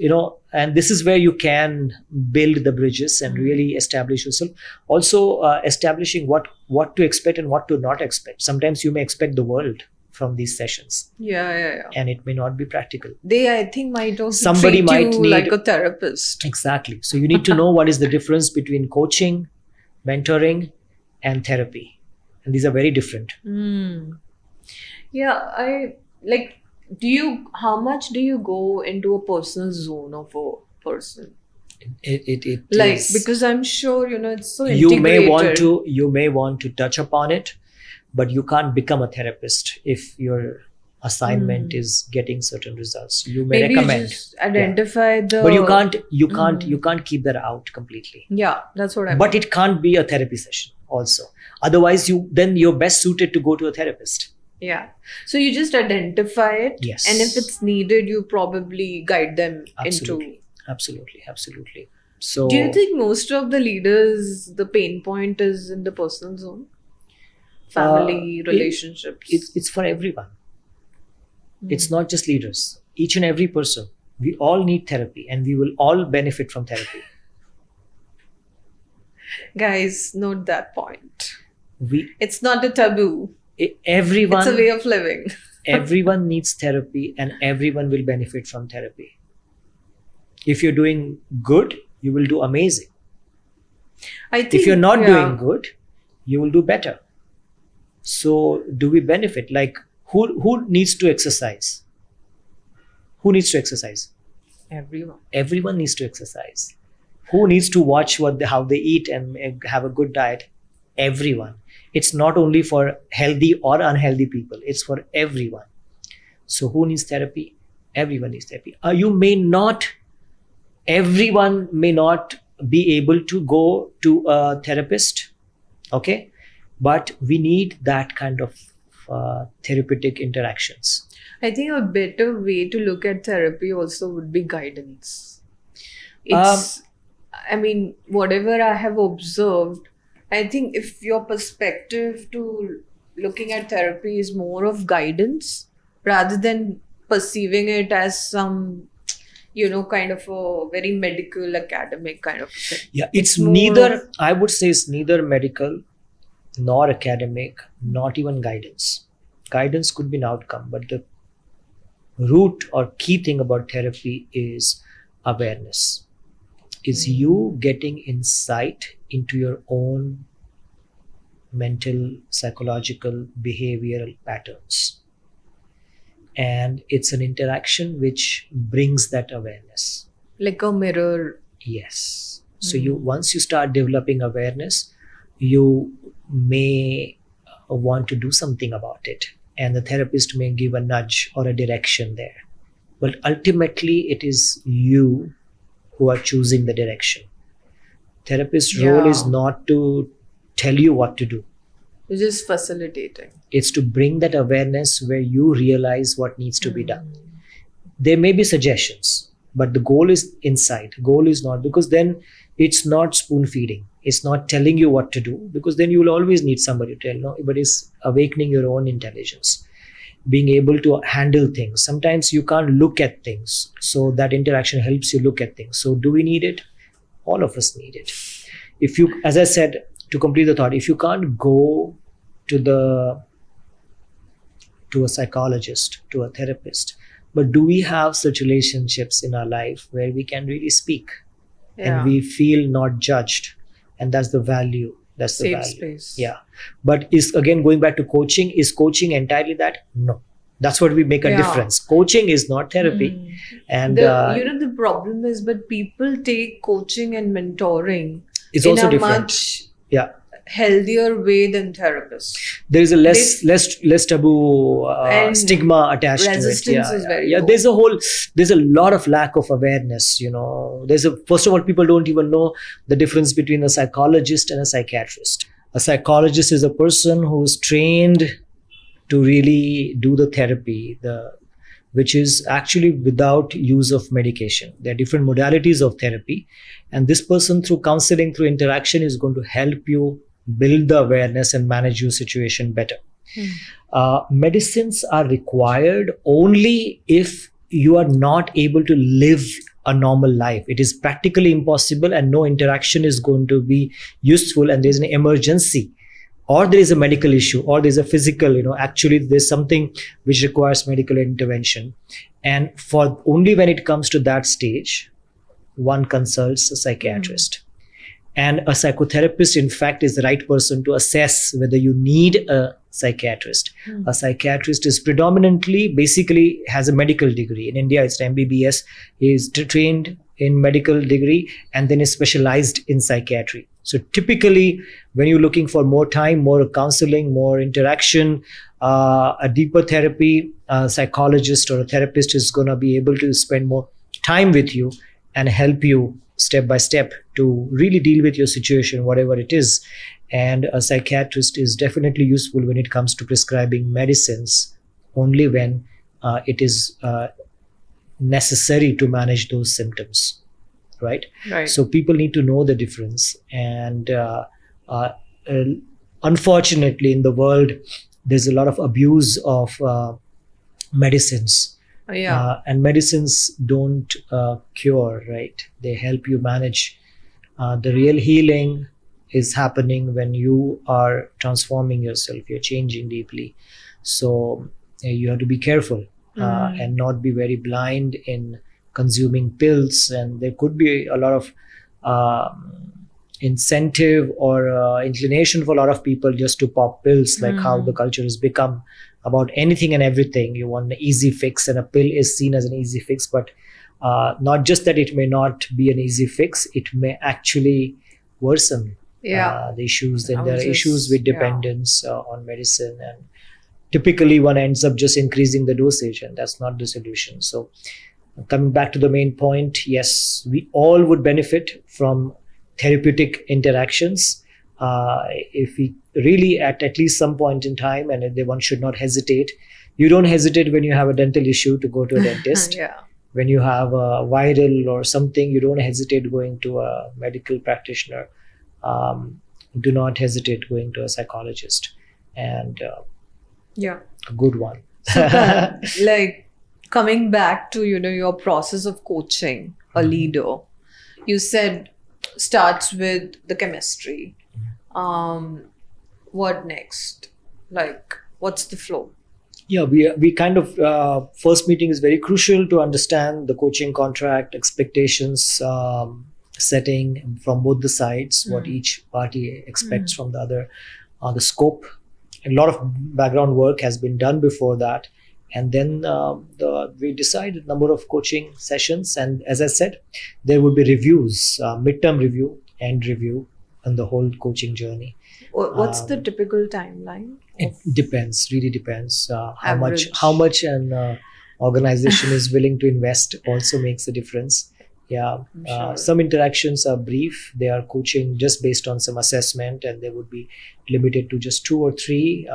and this is where you can build the bridges and really establish yourself. Also, establishing what to expect and what to not expect. Sometimes you may expect the world from these sessions. Yeah. And it may not be practical. They, I think, might also Somebody treat might you need, like a therapist. Exactly. So you need to know what is the difference between coaching, mentoring, and therapy. And these are very different. Yeah, how much do you go into a personal zone of a person? It like is, because I'm sure it's so integrated. You may want to touch upon it, but you can't become a therapist if your assignment is getting certain results. You may recommend. You just identify the. But you can't keep that out completely. Yeah, that's what I mean. But it can't be a therapy session also. Otherwise, you're best suited to go to a therapist. Yeah. So you just identify it. Yes. And if it's needed, you probably guide them Absolutely. So, do you think most of the leaders, the pain point is in the personal zone? Family, relationships? It's for everyone. It's not just leaders. Each and every person. We all need therapy, and we will all benefit from therapy. Guys, note that point. It's not a taboo. Everyone. It's a way of living. Everyone needs therapy, and everyone will benefit from therapy. If you're doing good, you will do amazing. I think, if you're not doing good, you will do better. So do we benefit? Like, who needs to exercise? Who needs to exercise? Everyone. Everyone needs to exercise. Who needs to watch how they eat and have a good diet? Everyone. It's not only for healthy or unhealthy people. It's for everyone. So who needs therapy? Everyone needs therapy. Everyone may not be able to go to a therapist. Okay. But we need that kind of therapeutic interactions. I think a better way to look at therapy also would be guidance. Whatever I have observed, I think if your perspective to looking at therapy is more of guidance rather than perceiving it as some, kind of a very medical, academic kind of a thing. Yeah, it's more neither, of- I would say it's neither medical nor academic, not even guidance. Guidance could be an outcome, but the root or key thing about therapy is awareness. Is you getting insight into your own mental, psychological, behavioral patterns. And it's an interaction which brings that awareness. Like a mirror. Yes. So once you start developing awareness, you may want to do something about it. And the therapist may give a nudge or a direction there. But ultimately, it is you who are choosing the direction. Therapist's role is not to tell you what to do. You're just facilitating. It's to bring that awareness where you realize what needs to be done. There may be suggestions, but the goal is inside. Goal is not, because then it's not spoon feeding. It's not telling you what to do, because then you will always need somebody to tell. No, but it's awakening your own intelligence, being able to handle things. Sometimes you can't look at things, so that interaction helps you look at things. So do we need it? All of us need it. If you, as I said, to complete the thought, if you can't go to a psychologist, to a therapist, but do we have such relationships in our life where we can really speak and we feel not judged? And that's the value. That's the safe value. Space. Yeah. But is, again, going back to coaching, is coaching entirely that? No. That's what we make a difference. Coaching is not therapy. And the problem is, but people take coaching and mentoring it's in also a different. much healthier way than therapists. There is a less taboo stigma attached to it. Resistance is very low. There's a lot of lack of awareness. First of all, people don't even know the difference between a psychologist and a psychiatrist. A psychologist is a person who's trained to really do the therapy, which is actually without use of medication. There are different modalities of therapy, and this person, through counseling, through interaction, is going to help you build the awareness and manage your situation better. Medicines are required only if you are not able to live a normal life. It is practically impossible, and no interaction is going to be useful, and there's an emergency, or there is a medical issue, or there's a physical, actually there's something which requires medical intervention. And for only when it comes to that stage, one consults a psychiatrist. And a psychotherapist, in fact, is the right person to assess whether you need a psychiatrist. A psychiatrist is basically has a medical degree. In India, it's an MBBS. He is trained in medical degree and then is specialized in psychiatry. So typically, when you're looking for more time, more counseling, more interaction, a deeper therapy, a psychologist or a therapist is going to be able to spend more time with you and help you step by step to really deal with your situation, whatever it is. And a psychiatrist is definitely useful when it comes to prescribing medicines, only when it is necessary to manage those symptoms. Right? So people need to know the difference. And unfortunately, in the world, there's a lot of abuse of medicines. And medicines don't cure, right? They help you manage. The real healing is happening when you are transforming yourself. You're changing deeply. So you have to be careful and not be very blind in consuming pills. And there could be a lot of incentive or inclination for a lot of people just to pop pills, like how the culture has become about anything and everything. You want an easy fix, and a pill is seen as an easy fix. But not just that, it may not be an easy fix, it may actually worsen the issues. Then there are issues with dependence on medicine, and typically one ends up just increasing the dosage, and that's not the solution. So coming back to the main point, yes, we all would benefit from therapeutic interactions if we really at least some point in time, and one should not hesitate. You don't hesitate when you have a dental issue to go to a dentist. When you have a viral or something, you don't hesitate going to a medical practitioner. do not hesitate going to a psychologist, and Yeah. a good one. So like coming back to, your process of coaching a leader, you said starts with the chemistry. What next? Like, what's the flow? Yeah, we kind of first meeting is very crucial to understand the coaching contract, expectations, setting from both the sides, what each party expects from the other, the scope. A lot of background work has been done before that, and then we decided number of coaching sessions, and as I said, there would be reviews, midterm review, end review, and the whole coaching journey. What's the typical timeline? It depends, really depends. Average. How much an organization is willing to invest also makes a difference. Yeah, Sure. some interactions are brief. They are coaching just based on some assessment, and they would be limited to just 2 or 3,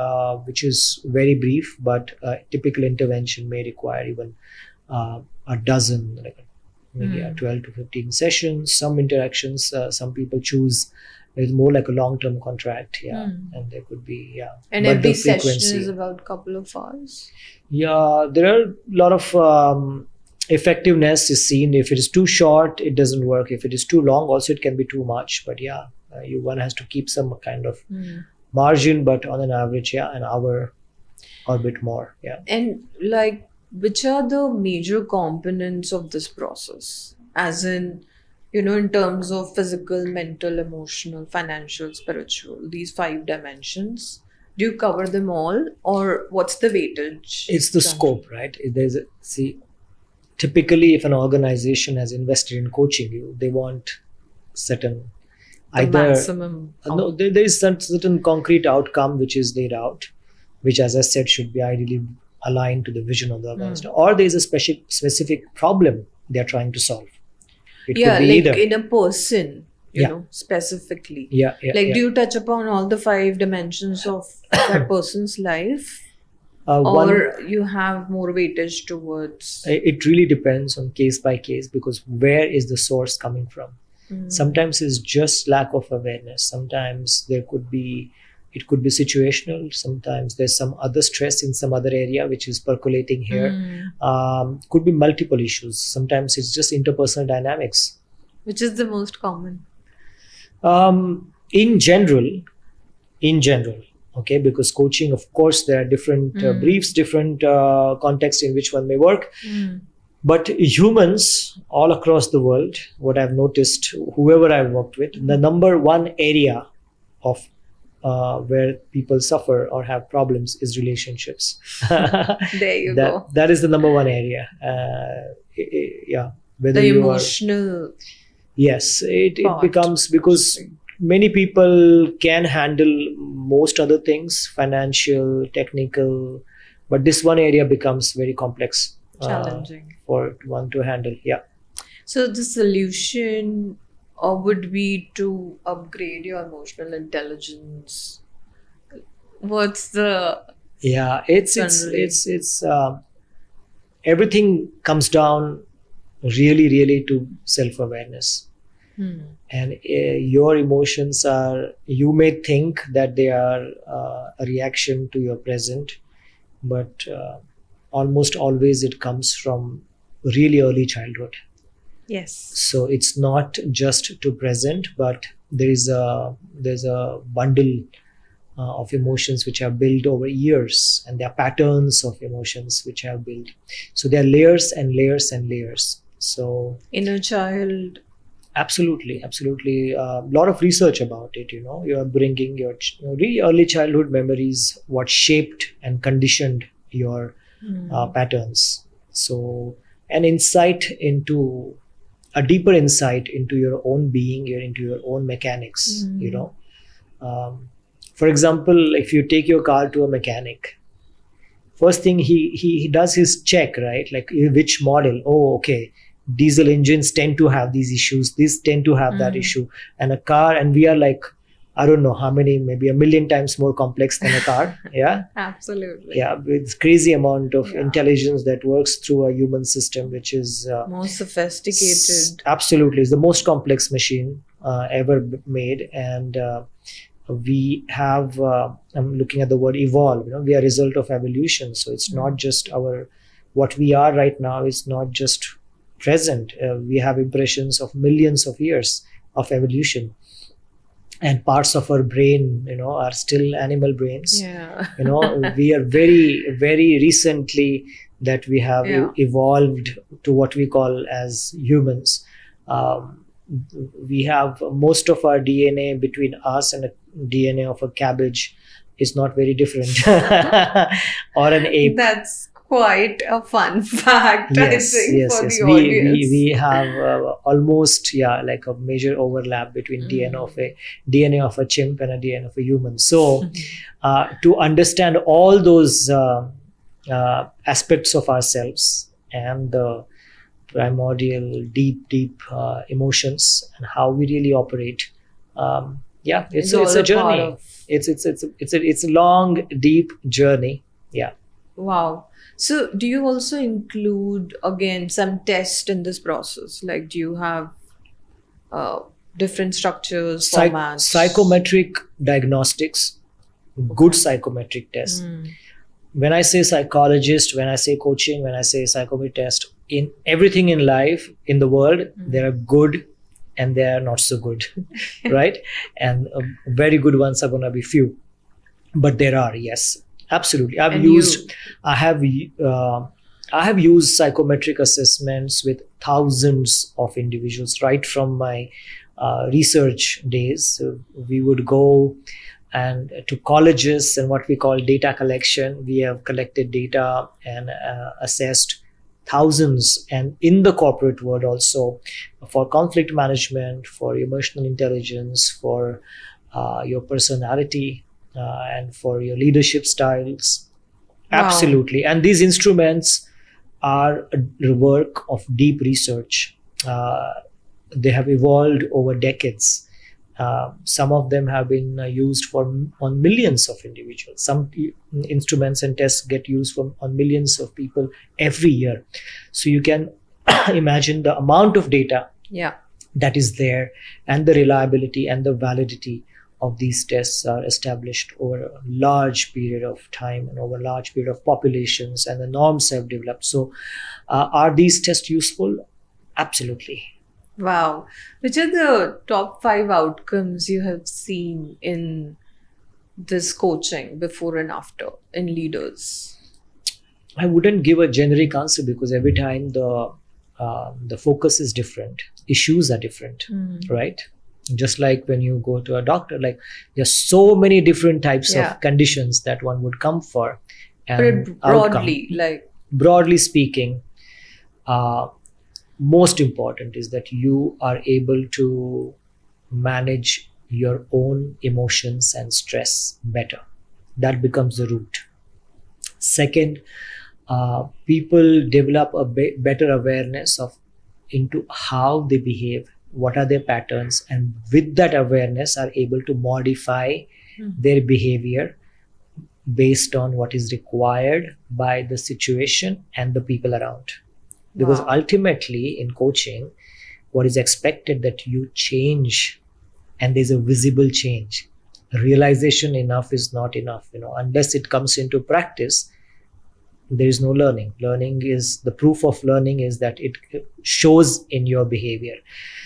which is very brief. But typical intervention may require even a dozen, like maybe 12 to 15 sessions. Some interactions, some people choose. It's more like a long-term contract, and there could be, And But every the session frequency- is about a couple of hours. Yeah, there are a lot of effectiveness is seen. If it is too short, it doesn't work. If it is too long, also it can be too much. But one has to keep some kind of margin. But on an average, an hour or a bit more. Yeah. And like, which are the major components of this process? As in, in terms of physical, mental, emotional, financial, spiritual, these 5 dimensions. Do you cover them all, or what's the weightage? It's the done? scope, right? Typically, if an organization has invested in coaching you, they want certain The maximum. no, there is some certain concrete outcome which is laid out, which, as I said, should be ideally aligned to the vision of the organization, or there is a specific problem they are trying to solve. It Yeah, could be like either. in a person, Yeah. specifically. Yeah, Do you touch upon all the 5 dimensions of that person's life? One, Or you have more weightage towards... it really depends on case by case, because where is the source coming from? Sometimes it's just lack of awareness. Sometimes it could be situational. Sometimes there's some other stress in some other area which is percolating here. Could be multiple issues. Sometimes it's just interpersonal dynamics. Which is the most common? In general, okay, because coaching, of course, there are different briefs, different contexts in which one may work. But humans all across the world, what I've noticed, whoever I've worked with, the number one area of where people suffer or have problems is relationships. There you go. That is the number one area. Whether The you are, emotional... yes, it part. becomes, because many people can handle most other things, financial, technical, but this one area becomes very complex. Challenging. For one to handle. Yeah. So the solution would be to upgrade your emotional intelligence. What's the... Yeah, it's everything comes down really to self-awareness. And your emotions you may think that they are a reaction to your present, but almost always it comes from really early childhood. Yes. So it's not just to present, but there's a bundle of emotions which have built over years, and there are patterns of emotions which have built. So there are layers and layers and layers. So Inner child. absolutely, a lot of research about it. You are bringing your really early childhood memories, what shaped and conditioned your patterns. So a deeper insight into your own being, into your own mechanics. For example, if you take your car to a mechanic, first thing he does his check, right? Like, which model? Oh, okay, diesel engines tend to have these issues, these tend to have that issue. And a car, and we are like, I don't know how many, maybe 1 million times more complex than a car. Yeah. Absolutely. Yeah, with crazy amount of intelligence that works through a human system, which is more sophisticated. Absolutely, it's the most complex machine ever made. And we have, I'm looking at the word evolve, we are a result of evolution. So it's not just what we are right now is not just present. We have impressions of millions of years of evolution. And parts of our brain, are still animal brains. Yeah. We are very, very recently that we have evolved to what we call as humans. We have most of our DNA between us and a DNA of a cabbage is not very different, or an ape. That's quite a fun fact, I think, for the audience. We have almost like a major overlap between DNA of a chimp and a DNA of a human. So to understand all those aspects of ourselves and the primordial deep emotions and how we really operate, it's a journey. It's a long, deep journey. Wow. So do you also include, again, some tests in this process? Like, do you have different structures, formats? Psychometric diagnostics, good psychometric tests. When I say psychologist, when I say coaching, when I say psychometric test, in everything in life, in the world, there are good and they are not so good, right? And very good ones are going to be few. But there are, yes. Absolutely. I have used psychometric assessments with thousands of individuals right from my research days. So we would go and to colleges and what we call data collection. We have collected data and assessed thousands, and in the corporate world also, for conflict management, for emotional intelligence, for your personality, and for your leadership styles. Wow. Absolutely. And these instruments are the work of deep research. They have evolved over decades. Some of them have been used on millions of individuals. Some instruments and tests get used on millions of people every year. So you can imagine the amount of data that is there, and the reliability and the validity of these tests are established over a large period of time and over a large period of populations, and the norms have developed. So are these tests useful? Absolutely. Wow. Which are the top 5 outcomes you have seen in this coaching before and after in leaders? I wouldn't give a generic answer because every time the focus is different. Issues are different, right? Just like when you go to a doctor, like there's so many different types of conditions that one would come for. And broadly speaking, most important is that you are able to manage your own emotions and stress better. That becomes the root. Second, people develop a better awareness into how they behave, what are their patterns, and with that awareness are able to modify their behavior based on what is required by the situation and the people around. Because ultimately in coaching, what is expected that you change, and there's a visible change. Realization enough is not enough, unless it comes into practice. There is no learning. The proof of learning is that it shows in your behavior.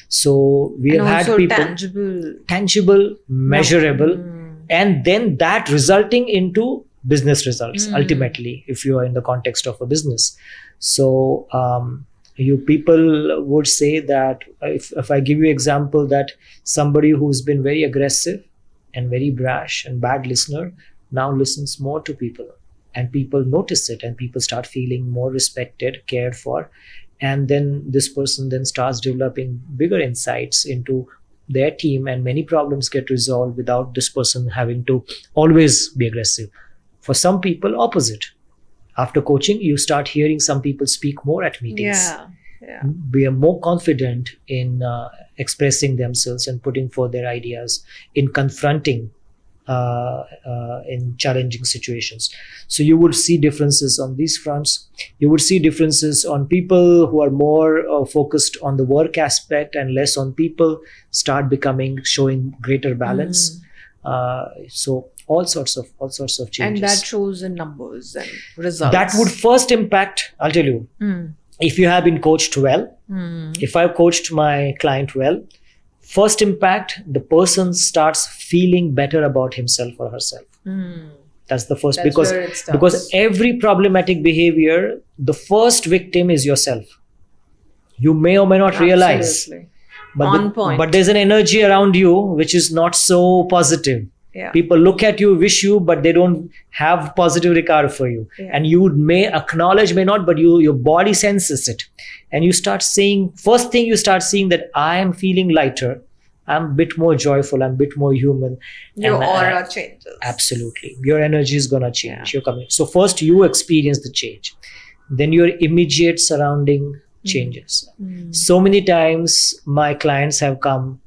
So we have had people tangible, measurable, and then that resulting into business results ultimately, if you are in the context of a business. So you people would say that if I give you example that somebody who's been very aggressive and very brash and bad listener now listens more to people, and people notice it, and people start feeling more respected, cared for, and then this person then starts developing bigger insights into their team, and many problems get resolved without this person having to always be aggressive. For some people, opposite. After coaching, you start hearing some people speak more at meetings. Be more confident in expressing themselves and putting forth their ideas, in confronting in challenging situations. So you would see differences on these fronts. You would see differences on people who are more focused on the work aspect and less on people, showing greater balance. So all sorts of changes. And that shows in numbers and results. That would first impact, I'll tell you, if you have been coached well, if I've coached my client well, first impact, the person starts feeling better about himself or herself. That's the first, because every problematic behavior, the first victim is yourself. You may or may not realize, but there's an energy around you which is not so positive. Yeah. People look at you, wish you, but they don't have positive regard for you. Yeah. And you may acknowledge, may not, but your body senses it. And you start saying, first thing you start seeing that I am feeling lighter. I'm a bit more joyful. I'm a bit more human. Your aura changes. Absolutely. Your energy is going to change. You're coming. So first you experience the change. Then your immediate surrounding changes. So many times my clients have come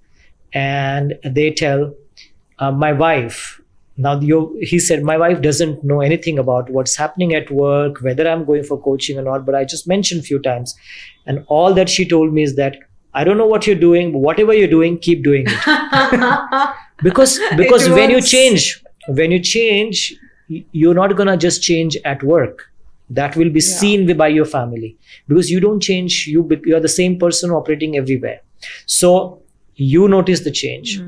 and they tell my wife, he said, my wife doesn't know anything about what's happening at work, whether I'm going for coaching or not, but I just mentioned a few times. And all that she told me is that, I don't know what you're doing, but whatever you're doing, keep doing it. because when you change, you're not going to just change at work. That will be seen by your family, because you don't change. You're the same person operating everywhere. So you notice the change.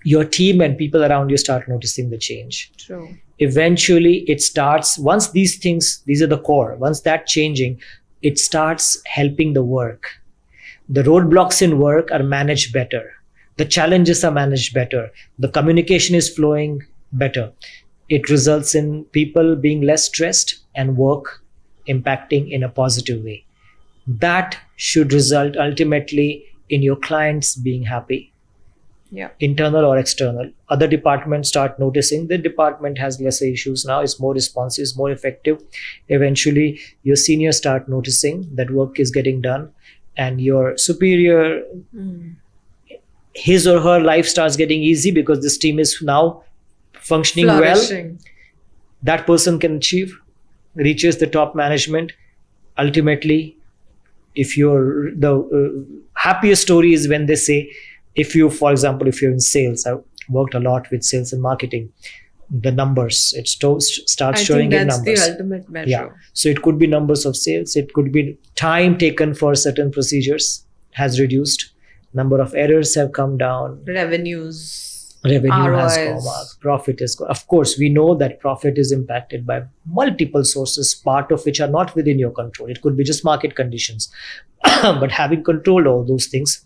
Your team and people around you start noticing the change. True. Eventually it starts, once these are the core, once that changing, it starts helping the work. The roadblocks in work are managed better. The challenges are managed better. The communication is flowing better. It results in people being less stressed and work impacting in a positive way. That should result ultimately in your clients being happy. Yeah. Internal or external. Other departments start noticing the department has lesser issues now, is more responsive, is more effective. Eventually, your seniors start noticing that work is getting done, and your superior, his or her life starts getting easy because this team is now functioning well. That person can reaches the top management. Ultimately, if you're the happiest story is when they say, for example, if you're in sales, I worked a lot with sales and marketing, the numbers, it starts showing in numbers. That's the ultimate measure. Yeah. So it could be numbers of sales. It could be time taken for certain procedures has reduced. Number of errors have come down. Revenue ROIs. Has gone up. Profit is gone. Of course, we know that profit is impacted by multiple sources, part of which are not within your control. It could be just market conditions. But having controlled all those things,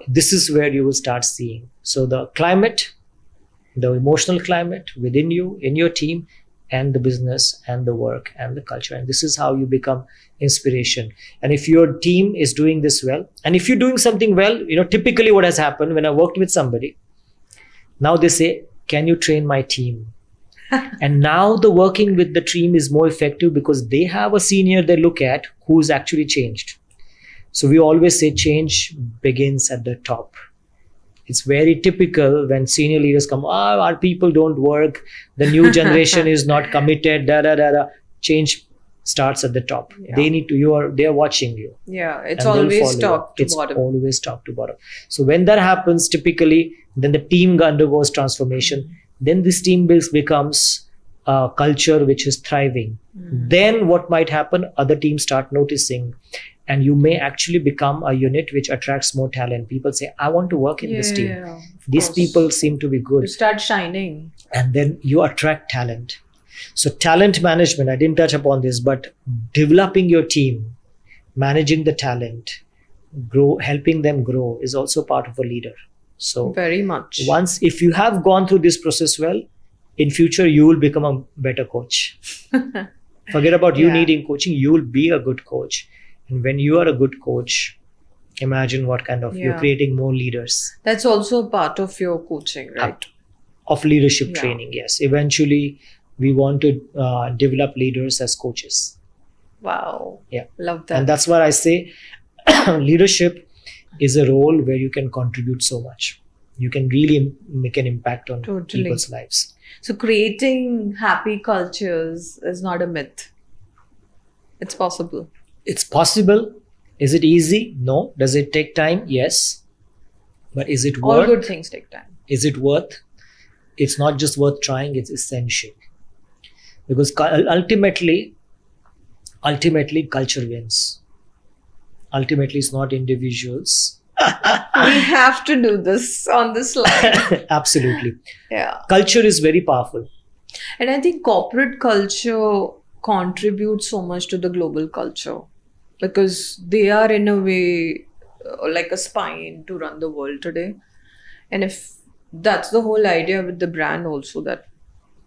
this is where you will start seeing. So the climate, the emotional climate within you, in your team, and the business and the work and the culture. And this is how you become inspiration. And if your team is doing this well, and if you're doing something well, typically what has happened when I worked with somebody, now they say, can you train my team? And now the working with the team is more effective because they have a senior they look at who's actually changed. So we always say change begins at the top. It's very typical when senior leaders come, our people don't work, the new generation is not committed, Change starts at the top. Yeah. They're watching you. Yeah, it's always top to bottom. It's always top to bottom. So when that happens, typically, then the team undergoes transformation. Then this team becomes a culture which is thriving. Then what might happen, other teams start noticing. And you may actually become a unit which attracts more talent. People say, I want to work in this team. These people seem to be good. You start shining. And then you attract talent. So talent management, I didn't touch upon this, but developing your team, managing the talent, helping them grow is also part of a leader. So very much. Once, if you have gone through this process well, in future, you will become a better coach. Forget about you needing coaching. You will be a good coach. And when you are a good coach, imagine what kind of, you're creating more leaders. That's also part of your coaching, right? Of leadership training, yes. Eventually, we want to develop leaders as coaches. Wow. Yeah. Love that. And that's why I say leadership is a role where you can contribute so much. You can really make an impact on people's lives. So creating happy cultures is not a myth. It's possible. It's possible. Is it easy? No. Does it take time? Yes. But is it worth? All good things take time. Is it worth it's not just worth trying, it's essential. Because ultimately culture wins. Ultimately, it's not individuals. We have to do this on the slide. Absolutely. Yeah. Culture is very powerful. And I think corporate culture contributes so much to the global culture because they are in a way like a spine to run the world today. And if that's the whole idea with the brand also that,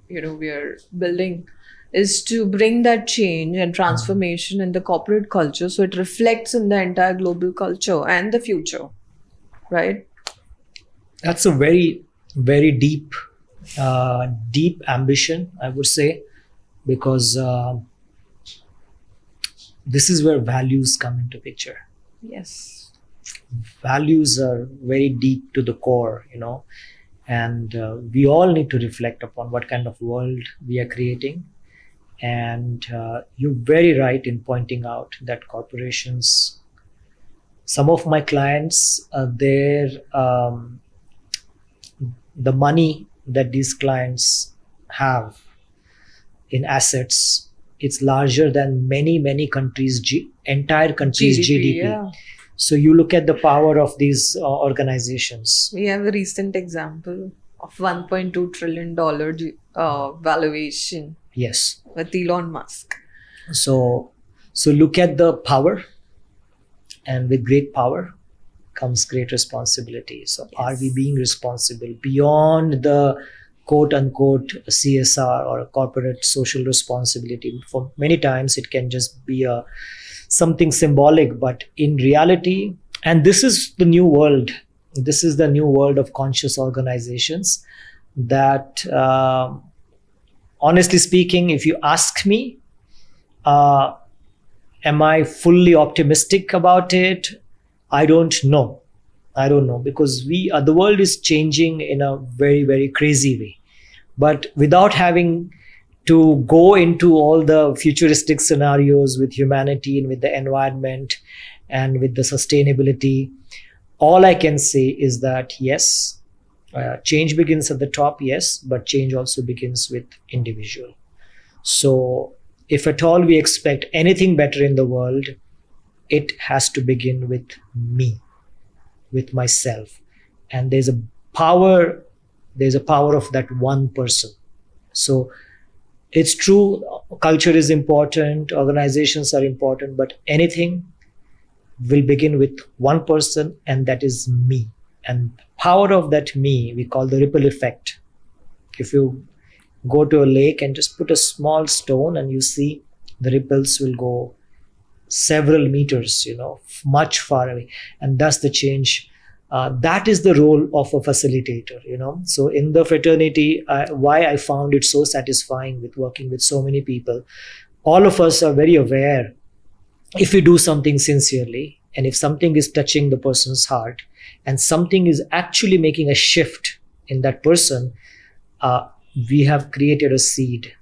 we are building, is to bring that change and transformation in the corporate culture so it reflects in the entire global culture and the future, right? That's a very, very deep ambition, I would say, because this is where values come into picture. Yes. Values are very deep to the core, and we all need to reflect upon what kind of world we are creating. And you're very right in pointing out that corporations, some of my clients, the money that these clients have in assets, it's larger than many countries' entire countries' GDP. Yeah. So you look at the power of these organizations. We have a recent example of $1.2 trillion valuation. Yes. With Elon Musk. So look at the power, and with great power comes great responsibility. So Yes. Are we being responsible beyond the quote unquote CSR or a corporate social responsibility? For many times it can just be something symbolic, but in reality, and this is the new world. This is the new world of conscious organizations that, honestly speaking, if you ask me, am I fully optimistic about it? I don't know because the world is changing in a very, very crazy way. But without having to go into all the futuristic scenarios with humanity and with the environment and with the sustainability, all I can say is that yes, change begins at the top, yes, but change also begins with individual. So if at all we expect anything better in the world, it has to begin with me, with myself. And there's a power of that one person. So it's true, culture is important, organizations are important, but anything will begin with one person, and that is me. And power of that me, we call the ripple effect. If you go to a lake and just put a small stone, and you see the ripples will go several meters, much far away. And that's the change. That is the role of a facilitator, So in the fraternity, why I found it so satisfying with working with so many people, all of us are very aware if we do something sincerely, and if something is touching the person's heart, and something is actually making a shift in that person, we have created a seed.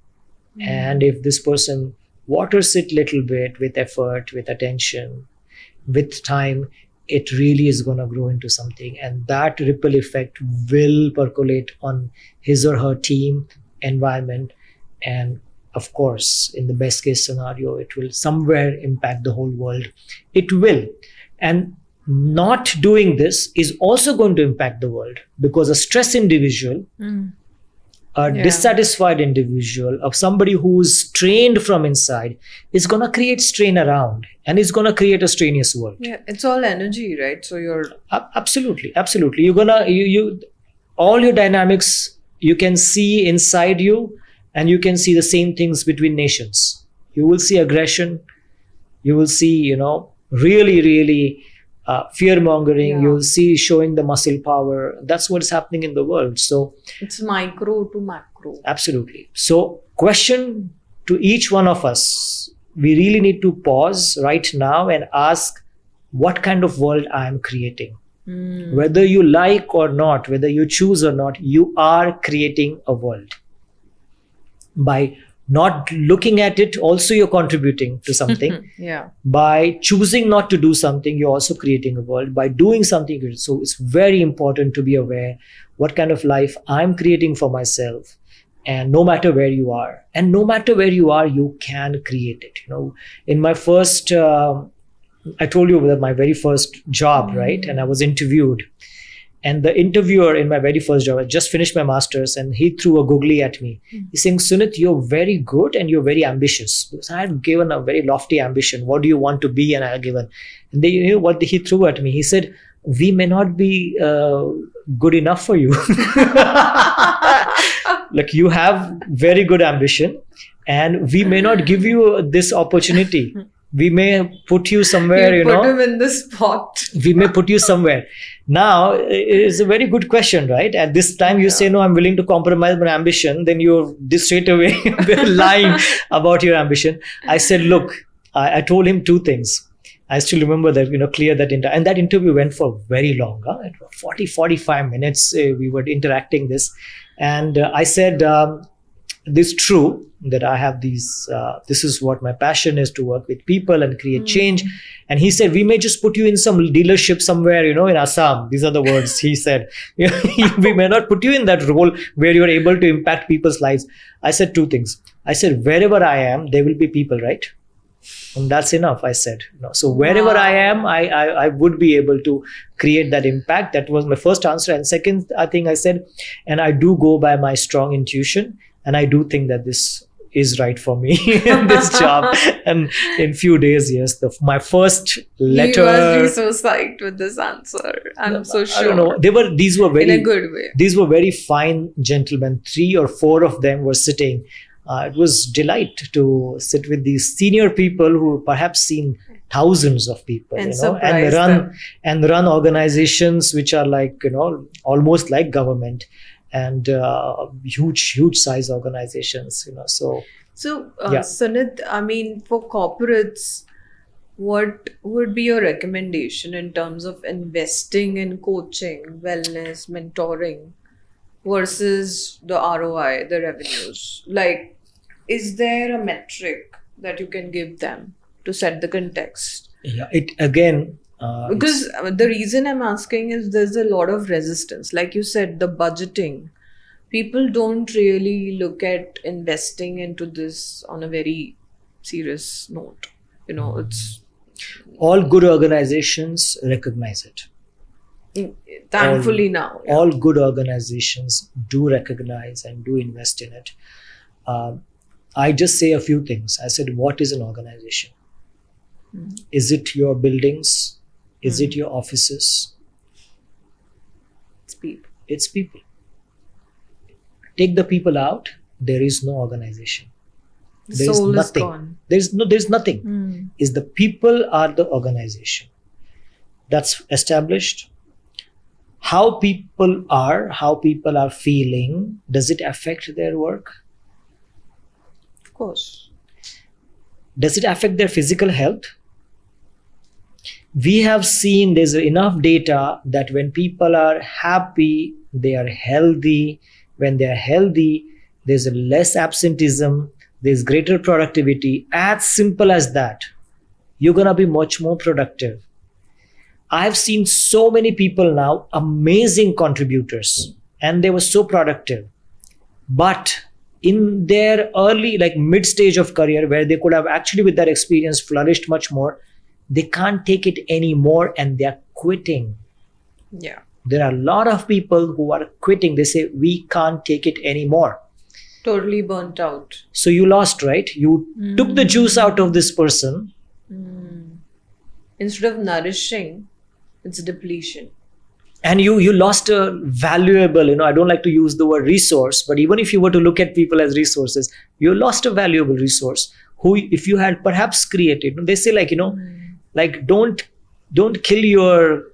And if this person waters it little bit with effort, with attention, with time, it really is going to grow into something. And that ripple effect will percolate on his or her team, environment, and of course, in the best case scenario, it will somewhere impact the whole world. It will. And not doing this is also going to impact the world, because a stressed individual, a dissatisfied individual, of somebody who's strained from inside, is going to create strain around, and it's going to create a strenuous world. Yeah, it's all energy, right? So you're absolutely. You're gonna all your dynamics you can see inside you, and you can see the same things between nations. You will see aggression. You will see, really fear mongering. Yeah. You'll see showing the muscle power. That's what's happening in the world. So it's micro to macro. Absolutely. So question to each one of us, we really need to pause right now and ask, what kind of world I am creating? Whether you like or not, whether you choose or not, you are creating a world by not looking at it, also you're contributing to something. Yeah. By choosing not to do something, you're also creating a world. By doing something, so it's very important to be aware what kind of life I'm creating for myself. And no matter where you are, you can create it. In my first, I told you that my very first job, right? And I was interviewed. And the interviewer in my very first job, I just finished my master's, and he threw a googly at me. He's saying, Sunit, you're very good and you're very ambitious. Because I had given a very lofty ambition. What do you want to be? And I had given. And they, what he threw at me? He said, we may not be good enough for you. Like, you have very good ambition and we may not give you this opportunity. We may put you somewhere, you put him in the spot. We may put you somewhere. Now, it's a very good question, right? At this time, you say, no, I'm willing to compromise my ambition. Then you're straight away lying about your ambition. I said, look, I told him two things. I still remember that, clear that. And that interview went for very long, 45 minutes. We were interacting this. And I said, this is true that I have these, this is what my passion is, to work with people and create change. And he said, we may just put you in some dealership somewhere, in Assam. These are the words he said. We may not put you in that role where you're able to impact people's lives. I said two things. I said, wherever I am, there will be people, right? And that's enough, I said. So wherever I am, I would be able to create that impact. That was my first answer. And second, I think I said, and I do go by my strong intuition. And I do think that this is right for me in this job. And in few days, yes, my first letter. You must be so psyched with this answer. I'm so sure. I don't know. These were very, in a good way. These were very fine gentlemen. 3 or 4 of them were sitting. It was delight to sit with these senior people who perhaps seen thousands of people, and run organizations which are like, almost like government. And huge size organizations, So Sunit, I mean, for corporates, what would be your recommendation in terms of investing in coaching, wellness, mentoring versus the ROI, the revenues? Like, is there a metric that you can give them to set the context? Yeah, it again. Because the reason I'm asking is there's a lot of resistance. Like you said, the budgeting. People don't really look at investing into this on a very serious note. It's... All good organizations recognize it. Thankfully now. Yeah. All good organizations do recognize and do invest in it. I just say a few things. I said, what is an organization? Is it your buildings? Is it your offices? It's people. It's people. Take the people out, there is no organization. There is nothing. Is gone. There's nothing. Is the people are the organization. That's established. How people are feeling, does it affect their work? Of course. Does it affect their physical health? We have seen there's enough data that when people are happy, they are healthy. When they are healthy, there's less absenteeism, there's greater productivity. As simple as that. You're going to be much more productive. I've seen so many people now, amazing contributors, and they were so productive. But in their early, mid stage of career, where they could have actually with that experience flourished much more, they can't take it anymore and they're quitting. Yeah. There are a lot of people who are quitting. They say, we can't take it anymore. Totally burnt out. So you lost, right? You took the juice out of this person. Instead of nourishing, it's depletion. And you lost a valuable, I don't like to use the word resource, but even if you were to look at people as resources, you lost a valuable resource who, if you had perhaps created, they say don't kill your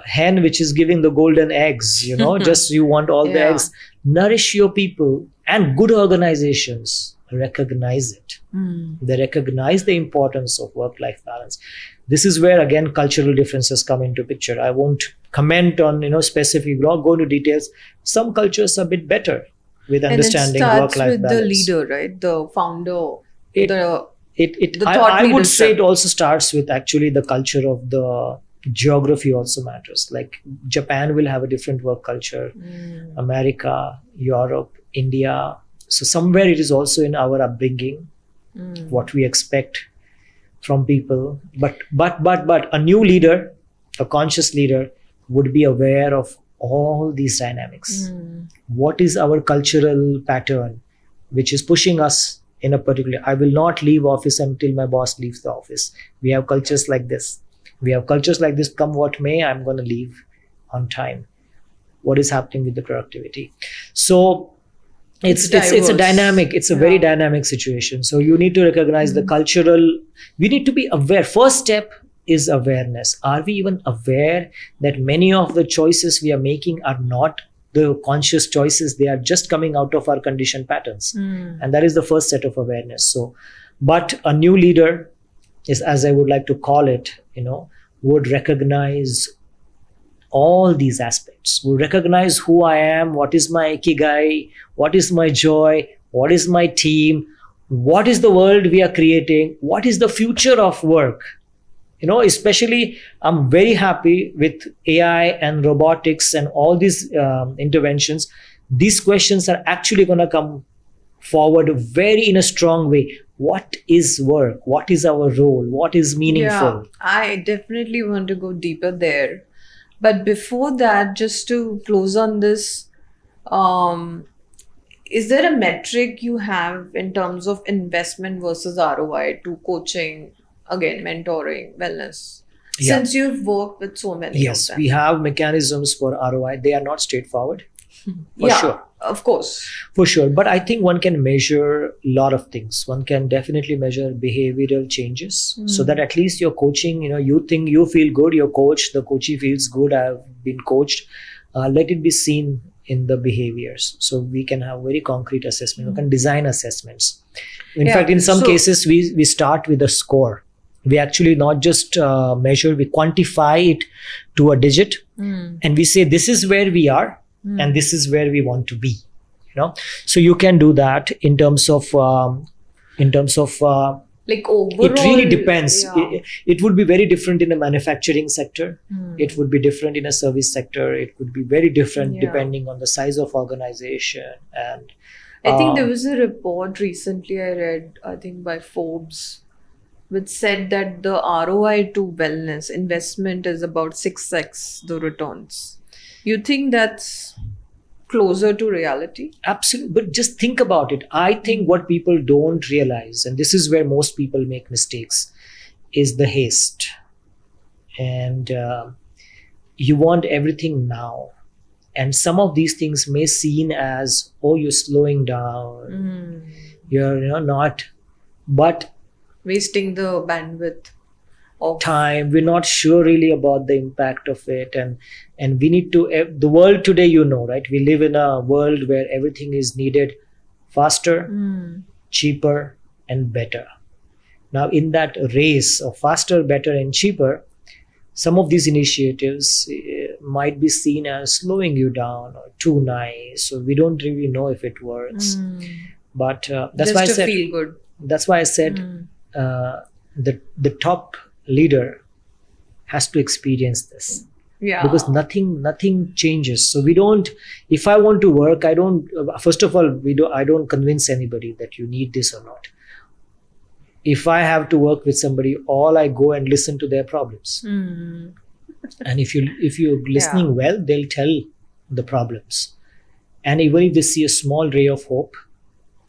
hen which is giving the golden eggs, just you want all the eggs. Nourish your people, and good organizations recognize it. They recognize the importance of work-life balance. This is where again cultural differences come into picture. I won't comment on specific, not go into details. Some cultures are a bit better. with understanding and it work-life starts with balance. the leader, right? The founder. It- the I thought would say leadership. it also starts with actually the culture of the geography also matters. Like Japan will have a different work culture, America, Europe, India. So somewhere it is also in our upbringing, what we expect from people. But a new leader, a conscious leader, would be aware of all these dynamics. What is our cultural pattern, which is pushing us in a particular? I will not leave office until my boss leaves the office. We have cultures like this. We have cultures like this. Come what may, I'm going to leave on time. What is happening with the productivity? So it's a diverse. dynamic. It's a very dynamic situation. So you need to recognize the cultural. We need to be aware. First step is awareness. Are we even aware that many of the choices we are making are not the conscious choices? They are just coming out of our conditioned patterns. And that is the first set of awareness. So, but a new leader is, as I would like to call it, would recognize all these aspects, would recognize who I am, what is my ikigai, what is my joy, what is my team, what is the world we are creating, what is the future of work. Especially I'm very happy with AI and robotics and all these interventions. These questions are actually going to come forward very in a strong way. What is work? What is our role? What is meaningful? Yeah, I definitely want to go deeper there. But before that, just to close on this, is there a metric you have in terms of investment versus ROI to coaching, again, mentoring, wellness? Yeah. Since you've worked with so many Yes, of them. we have mechanisms for ROI. They are not straightforward, for sure. Of course. For sure. But I think one can measure a lot of things. One can definitely measure behavioral changes so that at least your coaching, you think you feel good, your coach, the coachee feels good, I've been coached. Let it be seen in the behaviors. So we can have very concrete assessment. We can design assessments. In fact, in some cases, we start with a score. We actually not just measure, we quantify it to a digit and we say this is where we are and this is where we want to be. So you can do that in terms of Like overall, it really depends. Yeah. It would be very different in a manufacturing sector. It would be different in a service sector. It would be very different depending on the size of organization. And I think there was a report recently I read, I think by Forbes, which said that the ROI to wellness investment is about 6x the returns. You think that's closer to reality? Absolutely. But just think about it. I think what people don't realize, and this is where most people make mistakes, is the haste. And you want everything now. And some of these things may seem as, oh, you're slowing down. You're not. But wasting the bandwidth of time, we're not sure really about the impact of it, and we need to, the world today, right, we live in a world where everything is needed faster, cheaper and better. Now in that race of faster, better and cheaper, some of these initiatives might be seen as slowing you down or too nice, so we don't really know if it works. But that's just why I to said, feel good. that's why I said the top leader has to experience this, because nothing changes. So we don't, if I want to work, I don't, first of all, I don't convince anybody that you need this or not. If I have to work with somebody, all I go and listen to their problems. And if you're listening well, they'll tell the problems. And even if they see a small ray of hope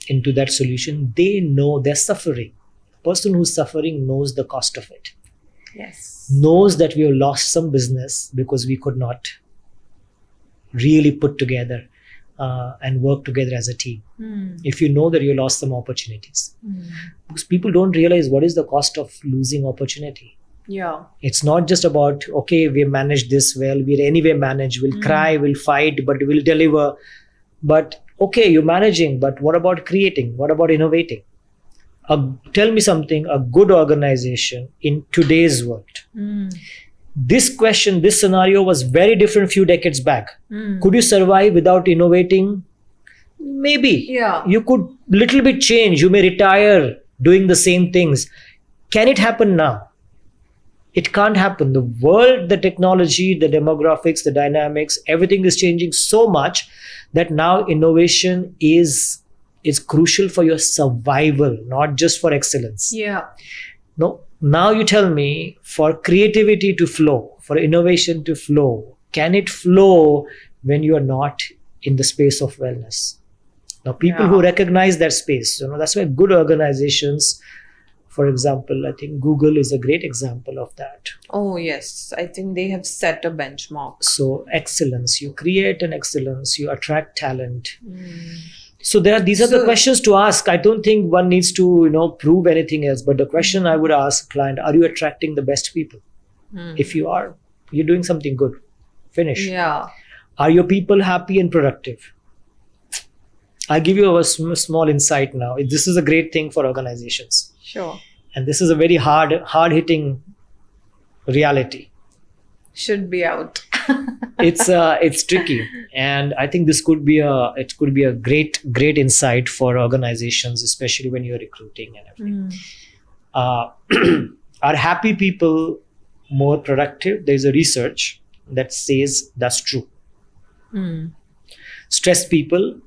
into that solution, they know they're suffering. The person who's suffering knows the cost of it. Yes. Knows that we have lost some business because we could not really put together and work together as a team. If you know that you lost some opportunities. Because people don't realize what is the cost of losing opportunity. Yeah. It's not just about, okay, we managed this well, we'll anyway manage, we'll cry, we'll fight, but we'll deliver. But okay, you're managing, but what about creating? What about innovating? Tell me something, a good organization in today's world. This question, this scenario was very different a few decades back. Could you survive without innovating Maybe. Yeah. You could little bit change. You may retire doing the same things. Can it happen now? It can't happen. The world, the technology, the demographics, the dynamics, everything is changing so much that now innovation is crucial for your survival, not just for excellence. Yeah. No, now you tell me, for creativity to flow, for innovation to flow, can it flow when you are not in the space of wellness? Now, people who recognize that space, that's why good organizations, for example, I think Google is a great example of that. Oh, yes. I think they have set a benchmark. So excellence, you create an excellence, you attract talent. So these are the questions to ask. I don't think one needs to, prove anything else. But the question I would ask a client, are you attracting the best people? If you are, you're doing something good. Finish. Yeah. Are your people happy and productive? I'll give you a small insight now. This is a great thing for organizations. Sure. And this is a very hard-hitting reality. Should be out. It's tricky, and I think this could be a great insight for organizations, especially when you're recruiting and everything. Are happy people more productive? There's a research that says that's true. Stressed people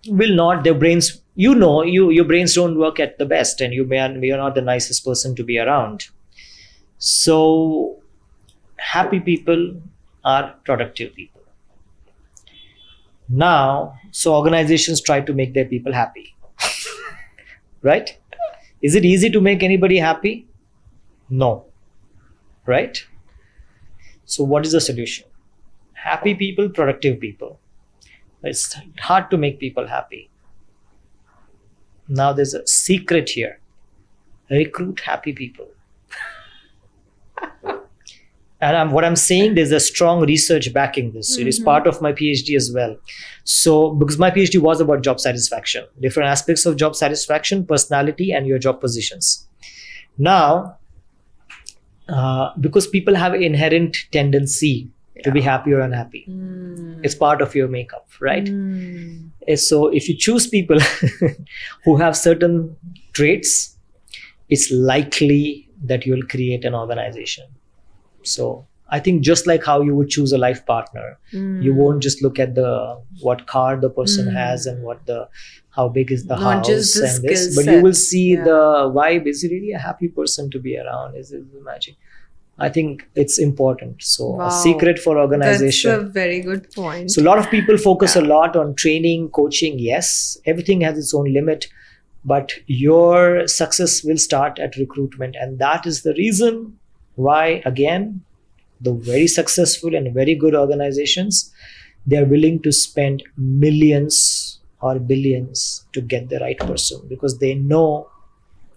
will not, their brains, your brains don't work at the best, and you're not the nicest person to be around. So happy people are productive people. Now, so organizations try to make their people happy. Right? Is it easy to make anybody happy? No. Right? So what is the solution? Happy people, productive people. It's hard to make people happy. Now there's a secret here. Recruit happy people. And what I'm saying, there's a strong research backing this. It is part of my PhD as well. So, because my PhD was about job satisfaction, different aspects of job satisfaction, personality, and your job positions. Now, because people have an inherent tendency to be happy or unhappy. It's part of your makeup, right? So if you choose people who have certain traits, it's likely that you'll create an organization. So I think just like how you would choose a life partner, you won't just look at what car the person has and how big is the Not house just the and this, skill but you will set. see the vibe. Is he really a happy person to be around? Is it magic? I think it's important. So a secret for organization. That's a very good point. So a lot of people focus a lot on training, coaching. Yes, everything has its own limit, but your success will start at recruitment. And that is the reason why, again, the very successful and very good organizations, they're willing to spend millions or billions to get the right person, because they know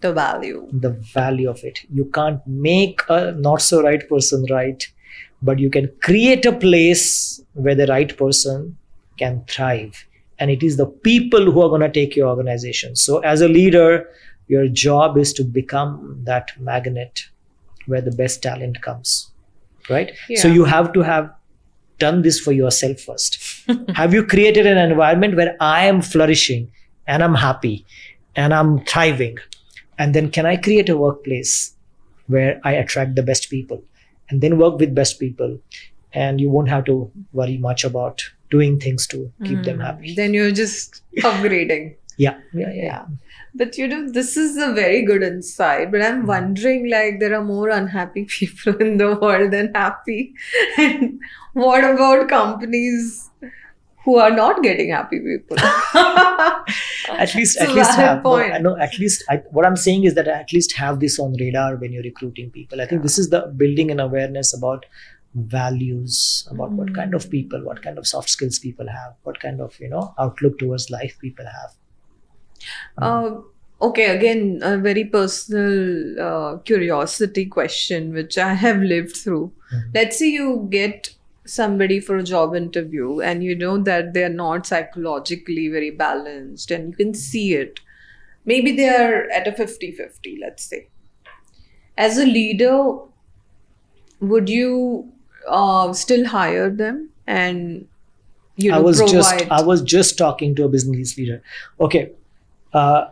the value of it. You can't make a not so right person right, but you can create a place where the right person can thrive. And it is the people who are going to take your organization. So as a leader, your job is to become that magnet where the best talent comes, right? So you have to have done this for yourself first. Have you created an environment where I am flourishing and I'm happy and I'm thriving? And then can I create a workplace where I attract the best people and then work with best people, and you won't have to worry much about doing things to keep them happy. Then you're just upgrading. Yeah. But this is a very good insight. But I'm wondering, there are more unhappy people in the world than happy. And what about companies who are not getting happy people? At least have. What I'm saying is that at least have this on radar when you're recruiting people. I think this is the building an awareness about values, about what kind of people, what kind of soft skills people have, what kind of outlook towards life people have. Okay, again, a very personal curiosity question, which I have lived through. Let's say you get somebody for a job interview and you know that they're not psychologically very balanced and you can see it. Maybe they are at a 50-50, let's say. As a leader, would you still hire them and you I know, was provide. I was just talking to a business leader. Okay, a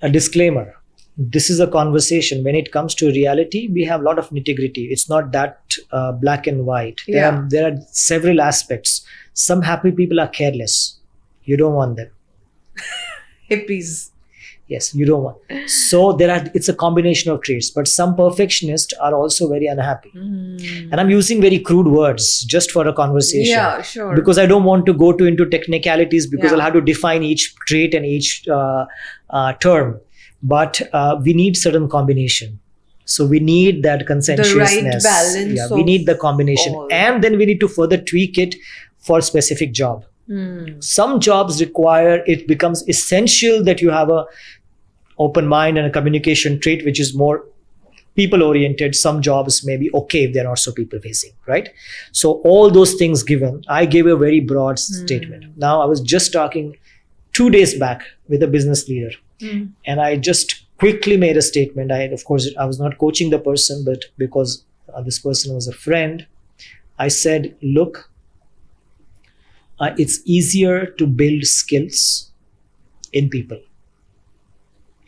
disclaimer. This is a conversation. When it comes to reality, we have a lot of nitty-gritty. It's not that black and white. There are several aspects. Some happy people are careless. You don't want them. Hippies. Yes, you don't want. So it's a combination of traits. But some perfectionists are also very unhappy. And I'm using very crude words just for a conversation. Yeah, sure. Because I don't want to go into technicalities, because Yeah. I'll have to define each trait and each term. But we need certain combination. So we need that consensuousness. The right balance. Yeah, we need the combination. all. And then we need to further tweak it for a specific job. Some jobs require, it becomes essential that you have a open mind and a communication trait which is more people oriented. Some jobs may be okay if they're not so people facing, right? So all those things given, I gave a very broad statement. Now I was just talking 2 days back with a business leader, and I just quickly made a statement. Of course, I was not coaching the person, but because this person was a friend, I said, look, it's easier to build skills in people.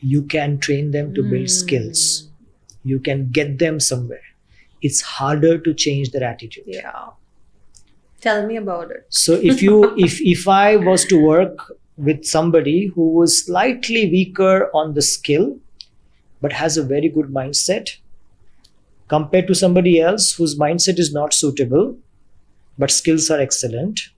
You can train them to build skills. You can get them somewhere. It's harder to change their attitude. Yeah. Tell me about it. So if I was to work with somebody who was slightly weaker on the skill, but has a very good mindset, compared to somebody else whose mindset is not suitable, but skills are excellent,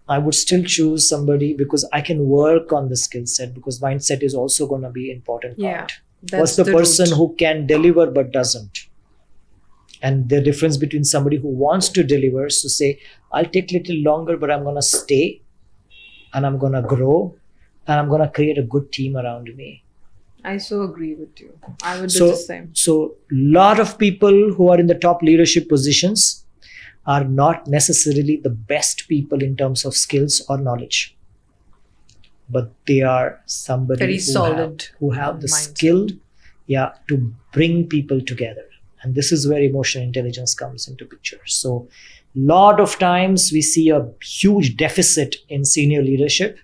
I would still choose somebody because I can work on the skill set, because mindset is also going to be an important part. What's the person who can deliver but doesn't? And the difference between somebody who wants to deliver, so say, I'll take a little longer, but I'm going to stay and I'm going to grow and I'm going to create a good team around me. I so agree with you. I would do the same. So a lot of people who are in the top leadership positions are not necessarily the best people in terms of skills or knowledge, but they are somebody very solid, who have the mindset. skill, to bring people together. And this is where emotional intelligence comes into picture. So lot of times we see a huge deficit in senior leadership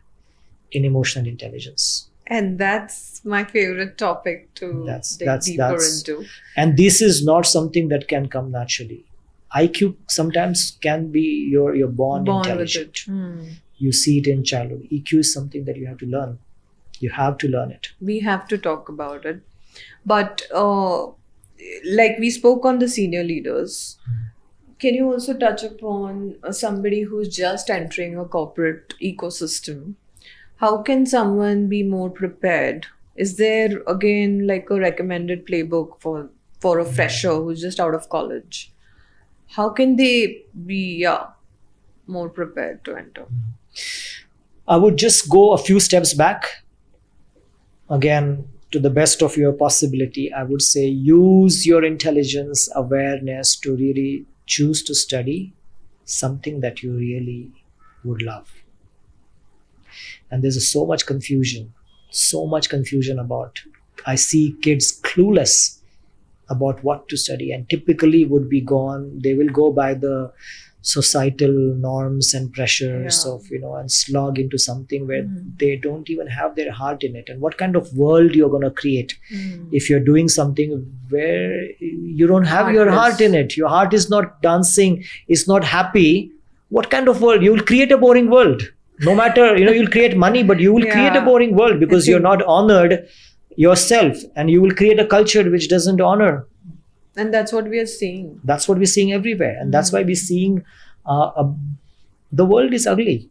in emotional intelligence. And that's my favorite topic to dig deeper into. And this is not something that can come naturally. IQ sometimes can be you're born intelligent. You see it in childhood. EQ is something that you have to learn. You have to learn it. We have to talk about it. But like we spoke on the senior leaders, can you also touch upon somebody who's just entering a corporate ecosystem? How can someone be more prepared? Is there, again, like a recommended playbook for a fresher who's just out of college? How can they be more prepared to enter? I would just go a few steps back. Again, to the best of your possibility, I would say use your intelligence, awareness to really choose to study something that you really would love. And there's so much confusion about, I see kids clueless about what to study, and typically they will go by the societal norms and pressures of, and slog into something where they don't even have their heart in it. And what kind of world you're going to create if you're doing something where you don't have your heart in it? Your heart is not dancing, is not happy. What kind of world? You will create a boring world. No matter, you'll create money, but you will create a boring world because you're not honored yourself, and you will create a culture which doesn't honor. And that's what we are seeing. That's what we're seeing everywhere. And that's why we're seeing the world is ugly.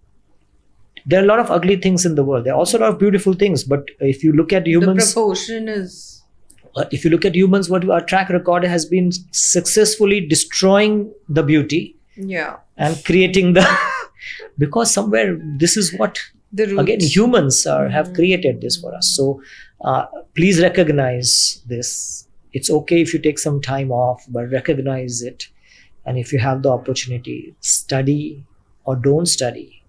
There are a lot of ugly things in the world. There are also a lot of beautiful things. But if you look at humans, the proportion is... if you look at humans, what our track record has been successfully destroying the beauty and creating the... because somewhere this is what, again, humans have created this for us. So please recognize this. It's okay if you take some time off, but recognize it. And if you have the opportunity, study or don't study.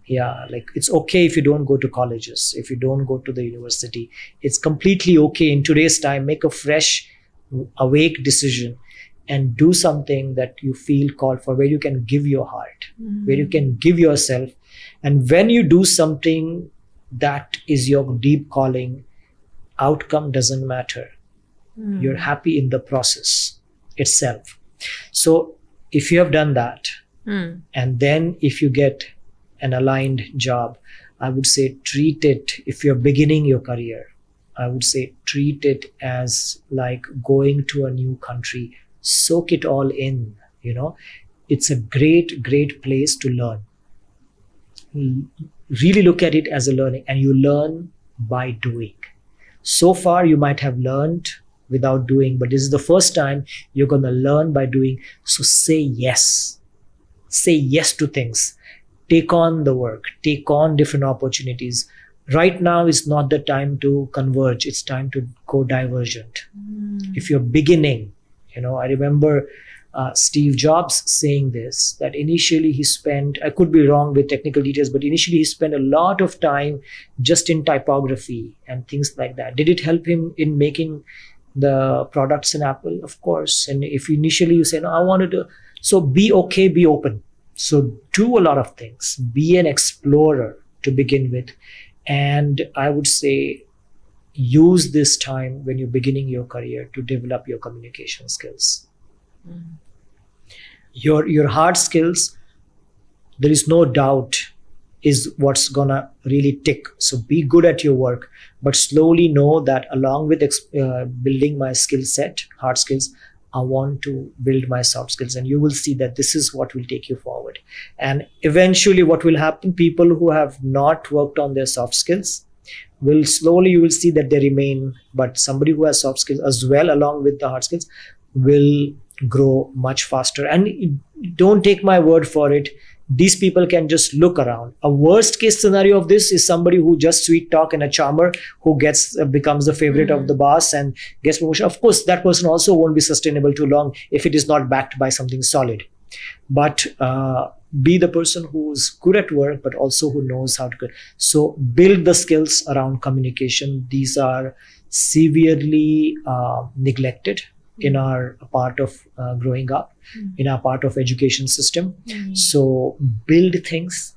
Like it's okay if you don't go to colleges, if you don't go to the university. It's completely okay in today's time. Make a fresh, awake decision and do something that you feel called for, where you can give your heart, where you can give yourself. And when you do something that is your deep calling, outcome doesn't matter. You're happy in the process itself. So if you have done that, and then if you get an aligned job, I would say treat it, if you're beginning your career, I would say treat it as like going to a new country. Soak it all in, It's a great, great place to learn. Really look at it as a learning, and you learn by doing. So far, you might have learned without doing, but this is the first time you're going to learn by doing. So say yes. Say yes to things. Take on the work. Take on different opportunities. Right now is not the time to converge. It's time to go divergent. If you're beginning, I remember Steve Jobs saying this, that initially he spent, I could be wrong with technical details, but initially he spent a lot of time just in typography and things like that. Did it help him in making the products in Apple? Of course. And if initially you say, no, I wanted to, so be okay, be open. So do a lot of things. Be an explorer to begin with. And I would say use this time when you're beginning your career to develop your communication skills. Your hard skills, there is no doubt, is what's gonna really tick. So be good at your work, but slowly know that along with building my skill set, hard skills, I want to build my soft skills, and you will see that this is what will take you forward. And eventually what will happen, people who have not worked on their soft skills will slowly, you will see that they remain, but somebody who has soft skills as well along with the hard skills will grow much faster. And don't take my word for it. These people can just look around. A worst case scenario of this is somebody who just sweet talk and a charmer, who becomes the favorite of the boss and gets promotion. Of course, that person also won't be sustainable too long if it is not backed by something solid. But be the person who's good at work, but also who knows how to. So build the skills around communication. These are severely neglected in our part of growing up, in our part of education system. So build things,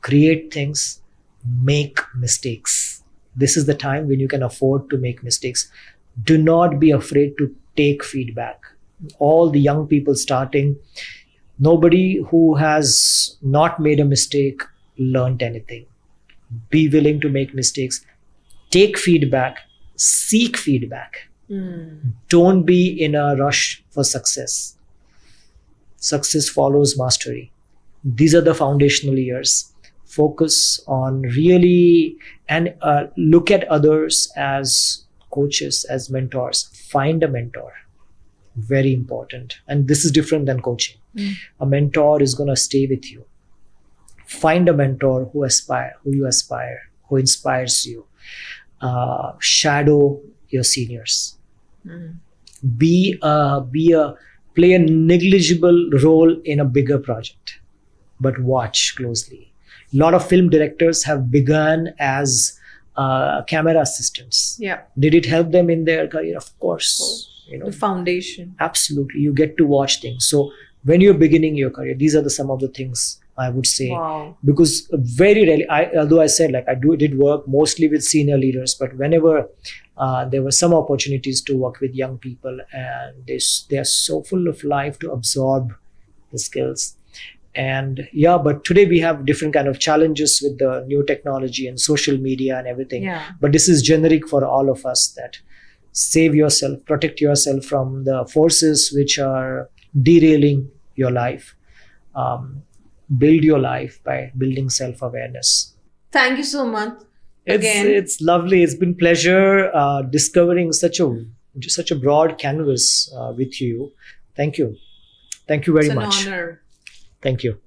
create things, make mistakes. This is the time when you can afford to make mistakes. Do not be afraid to take feedback. All the young people starting, nobody who has not made a mistake learned anything. Be willing to make mistakes. Take feedback, seek feedback. Don't be in a rush for success. Success follows mastery. These are the foundational years. Focus on really, and look at others as coaches, as mentors. Find a mentor. Very important. And this is different than coaching. A mentor is going to stay with you. Find a mentor who you aspire, who inspires you. Shadow your seniors. Play a negligible role in a bigger project, but watch closely. A lot of film directors have begun as camera assistants. Did it help them in their career? Of course. The foundation. Absolutely. You get to watch things. So when you're beginning your career, these are some of the things I would say. Wow. Because very rarely, although I said I did work mostly with senior leaders, but whenever there were some opportunities to work with young people, and they are so full of life to absorb the skills. And but today we have different kind of challenges with the new technology and social media and everything. But this is generic for all of us, that save yourself, protect yourself from the forces which are derailing your life. Build your life by building self-awareness. Thank you so much. It's lovely. It's been pleasure discovering such a broad canvas with you. Thank you. Thank you very much. It's an honor. Thank you.